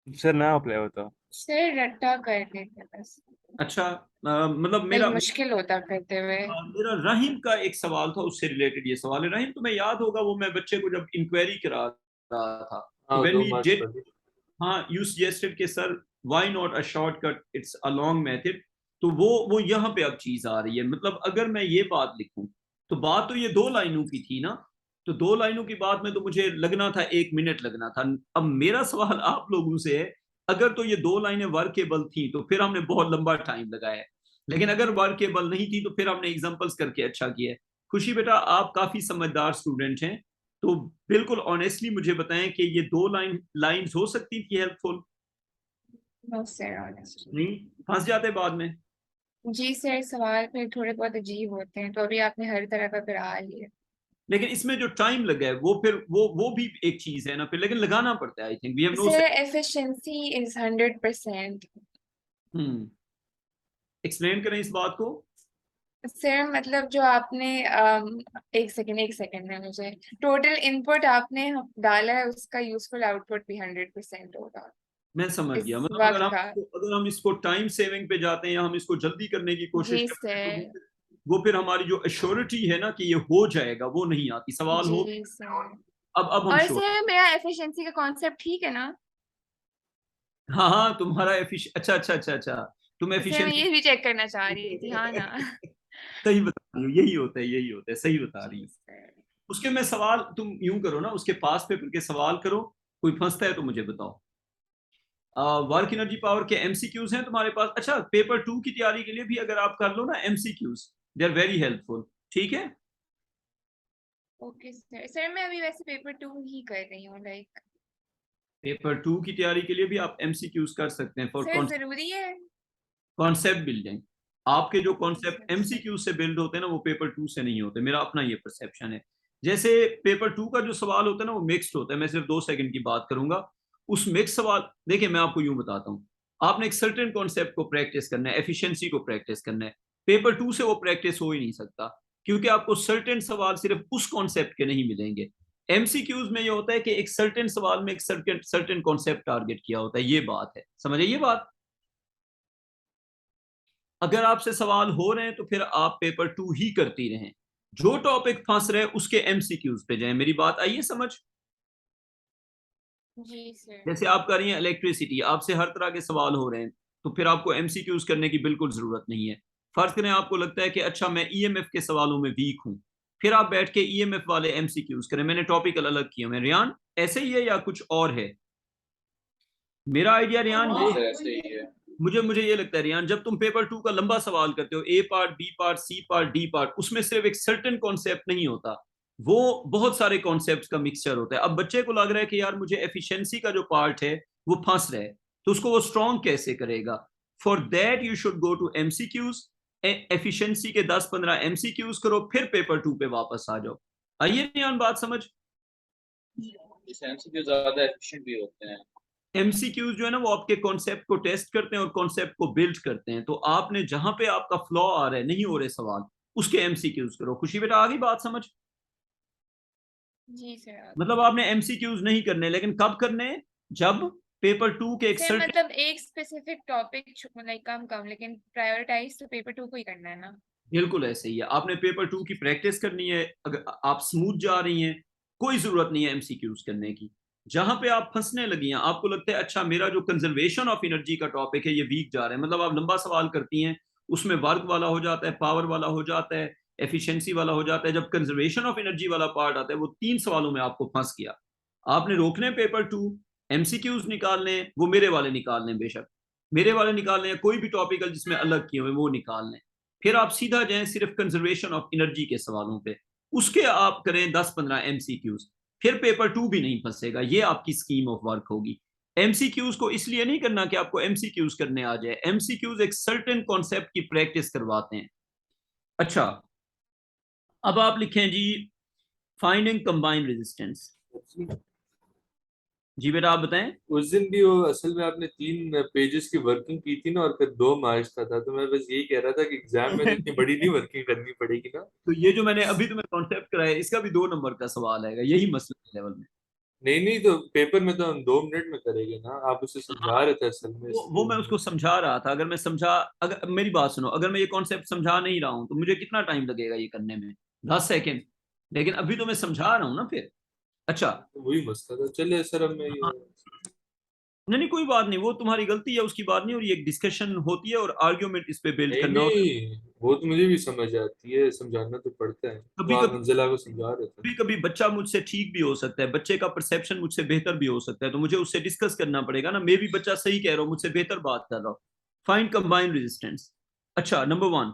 सर ना अप्लाई होता। सर रट्टा कर देते बस, अच्छा मतलब भाई मेरा मुश्किल होता करते हुए। मेरा रहीम का एक सवाल था, उससे रिलेटेड ये सवाल है। रहीम, तुम्हें याद होगा वो मैं बच्चे को जब इंक्वायरी करा रहा था, तो व्हेन वी डिड, हाँ, यू सजेस्टेड कि sir why not a shortcut, it's a long method. तो वो यहाँ पे अब चीज आ रही है। मतलब अगर मैं ये बात लिखूं तो बात तो ये 2 लाइनों की थी ना, तो 2 लाइनों की बात में तो मुझे लगना था 1 मिनट लगना था। अब मेरा सवाल आप लोगों से है, अगर तो ये 2 लाइनें वर्केबल थी तो फिर हमने बहुत लंबा टाइम लगाया है, लेकिन अगर वर्केबल नहीं थी तो फिर हमने एग्जाम्पल्स करके अच्छा किया है। खुशी बेटा, आप काफी समझदार स्टूडेंट हैं, तो बिल्कुल ऑनेस्टली मुझे बताएं कि ये 2 लाइंस हो सकती थी हेल्पफुल? नो सर, ऑनेस्टली नहीं, फंस जाते बाद में। जी सर, सवाल फिर थोड़े बहुत अजीब होते हैं, तो अभी आपने हर तरह का करा लिया। लेकिन इसमें जो टाइम लगा है वो फिर वो भी एक चीज है ना फिर, लेकिन लगाना पड़ता है। I think we have no. Sir efficiency is 100%। Explain करें इस बात को। सर मतलब जो आपने एक सेकेंड में मुझे टोटल इनपुट आपने डाला है उसका यूजफुल आउटपुट भी 100% होगा मैं समझ इस गया, मतलब वक्त का। अगर हम इसको टाइम सेविंग पे जाते हैं या हम इसको जल्दी करने की कोशिश जी करते हैं, सर। तो वो फिर हमारी जो एश्योरिटी है ना कि ये हो जाएगा, वो नहीं आती। सवाल हो। जी सर। अब हम और श्योर। सर मेरा एफिशिएंसी का कॉन्सेप्ट ठीक है ना? हाँ हाँ, तुम्हारा अच्छा अच्छा अच्छा अच्छा, तुम सर मैं एफिशिएंसी ये भी चेक करना चाह रही थी, हाँ ना? सही बता रही हो, यही होता है, यही होता है, सही बता रही जी हो। सर। उसके मैं सवाल, तुम यूं करो ना, उसके पास पेपर के सवाल करो, कोई फंसता है तो मुझे बताओ। वर्क एनर्जी पावर के एमसीक्यूज हैं तुम्हारे पास? अच्छा, पेपर 2 की तैयारी के लिए भी अगर आप कर लो ना MCQs, they are very helpful. ठीक है, ओके सर। सर मैं अभी वैसे पेपर 2 ही कर रही हूँ, लाइक पेपर 2 की तैयारी के लिए भी आप एमसीक्यूज कर सकते हैं फॉर सर जरूरी है? Concept building. आपके जो ओके कॉन्सेप्ट सर। एमसीक्यू से बिल्ड होते हैं ना, वो पेपर 2 से नहीं होते। मेरा अपना ये परसेप्शन है। जैसे पेपर 2 का जो सवाल होता है ना, वो मिक्स्ड होता है। मैं सिर्फ 2 सेकंड की बात करूंगा। उस मिक्स सवाल, देखिए मैं आपको यूं बताता हूं, आपने एक सर्टेन कॉन्सेप्ट को प्रैक्टिस करना है, एफिशिएंसी को प्रैक्टिस करना है। पेपर 2 से वो प्रैक्टिस हो ही नहीं सकता, क्योंकि आपको सर्टेन सवाल सिर्फ उस कॉन्सेप्ट के नहीं मिलेंगे। एमसीक्यूज में ये होता है कि एक सर्टेन सवाल में एक सर्टेन कॉन्सेप्ट टारगेट किया होता है। ये बात है, समझे ये बात? अगर आपसे सवाल हो रहे हैं तो फिर आप पेपर 2 ही करती रहें। जो टॉपिक फंस रहे उसके एमसीक्यूज पे जाएं। मेरी बात आई है समझ? जी सर। जैसे आप कर रही हैं इलेक्ट्रिसिटी, आपसे हर तरह के सवाल हो रहे हैं, तो फिर आपको एमसीक्यूज करने की बिल्कुल जरूरत नहीं है। फर्ज करें आपको लगता है कि अच्छा मैं ईएमएफ के सवालों में वीक हूं, फिर आप बैठ के ईएमएफ वाले एमसीक्यूज करें। मैंने टॉपिक अलग किया है। रियान, ऐसे ही है या कुछ और है? मेरा आइडिया रियान हाँ ये सर है, ऐसे ही है। मुझे ये लगता है रियान, जब तुम पेपर 2 का लंबा सवाल करते हो, A part, B part, C part, D part, उसमें सिर्फ एक सर्टेन कॉन्सेप्ट नहीं होता, वो बहुत सारे कॉन्सेप्ट्स का मिक्सचर होता है। अब बच्चे को लग रहा है कि यार मुझे एफिशिएंसी का जो पार्ट है वो फंस रहा है, तो उसको वो स्ट्रॉन्ग कैसे करेगा? For that you should go to MCQs. Efficiency के 10-15 एमसीक्यूज करो, फिर पेपर 2 पे वापस आ जाओ। आइए रियान, बात समझ। इस एमसीक्यू ज्यादा एफिशिएंट भी होते हैं। एमसीक्यूज जो है ना, वो आपके कॉन्सेप्ट को टेस्ट करते हैं और कॉन्सेप्ट को बिल्ड करते हैं। तो आपने जहां पे आपका फ्लॉ आ रहा है, नहीं हो रहे सवाल, उसके एमसीक्यूज करो। खुशी बेटा, आ गई बात समझ? जी सर। मतलब आपने एमसीक्यूज नहीं करने, लेकिन कब करने? जब पेपर 2 के एक सर सर्टेन, मतलब एक स्पेसिफिक टॉपिक लाइक कम लेकिन प्रायोरिटाइज तो पेपर 2 को ही करना है ना? बिल्कुल ऐसे ही है। आपने पेपर 2 की प्रैक्टिस करनी है। अगर आप स्मूथ जा रही हैं, कोई जरूरत नहीं है एमसीक्यूज करने की। जहां पे आप फंसने लगी हैं, आपको लगता है अच्छा मेरा जो कंजर्वेशन ऑफ एनर्जी का टॉपिक है ये वीक जा रहा है, मतलब आप लंबा सवाल करती हैं, उसमें वर्क वाला हो जाता है, पावर वाला हो जाता है, एफिशिएंसी वाला हो जाता है। जब कंजर्वेशन ऑफ एनर्जी वाला पार्ट आता है, वो 3 सवालों में आपको फंस गया। आपने रोकने पेपर 2, एमसीक्यूज निकालने, वो मेरे वाले निकालने, बेशक मेरे वाले निकालने, कोई भी टॉपिकल जिसमें अलग किए हुए वो निकालने। फिर आप सीधा जाएं सिर्फ कंजर्वेशन ऑफ एनर्जी के सवालों पे, उसके आप करें 10-15 एमसीक्यूज, फिर पेपर 2 भी नहीं फंसेगा। ये आपकी स्कीम ऑफ वर्क होगी। एमसीक्यूज को इसलिए नहीं करना कि आपको एमसीक्यूज करने आ जाए, एमसीक्यूज एक सर्टेन कॉन्सेप्ट की प्रैक्टिस करवाते हैं। अच्छा, अब आप लिखें जी फाइंडिंग कंबाइंड रेजिस्टेंस। जी बेटा आप बताएं। उस दिन भी वो असल में आपने 3 पेजेस की वर्किंग की थी ना, और फिर 2 मार्क्स का था, तो मैं बस यही कह रहा था कि एग्जाम में तो इतनी बड़ी नहीं वर्किंग करनी पड़ेगी ना। तो ये जो मैंने अभी तुम्हें कॉन्सेप्ट कराया इसका भी 2 नंबर का सवाल आएगा, यही मसला लेवल में। नहीं नहीं, तो पेपर में तो हम 2 मिनट में करेंगे ना, आप उसे समझा रहे थे असल में। वो मैं उसको समझा रहा था। अगर मैं समझा, अगर मेरी बात सुनो, अगर मैं ये कॉन्सेप्ट समझा नहीं रहा हूं तो मुझे कितना टाइम लगेगा ये करने में? 10 सेकेंड। लेकिन अभी तो मैं समझा रहा हूं ना फिर। अच्छा, वही मसला था। चलिए सर, अब मैं हाँ, ये नहीं नहीं कोई बात नहीं, वो तुम्हारी गलती है, उसकी बात नहीं हो रही, एक डिस्कशन होती है और आर्ग्यूमेंट इस पे बिल्ड नहीं करना होता है। नहीं, वो तो मुझे भी समझ आती है, समझाना तो पड़ता है। तो कभी आप कभी मंजिला को समझा रहे थे। कभी कभी बच्चा मुझसे ठीक भी हो सकता है, बच्चे का परसेप्शन मुझसे बेहतर भी हो सकता है, तो मुझे उससे डिस्कस करना पड़ेगा ना। मे भी बच्चा सही कह रहा हूँ, मुझसे बेहतर बात कर रहा हूँ। Find combined resistance. अच्छा, नंबर 1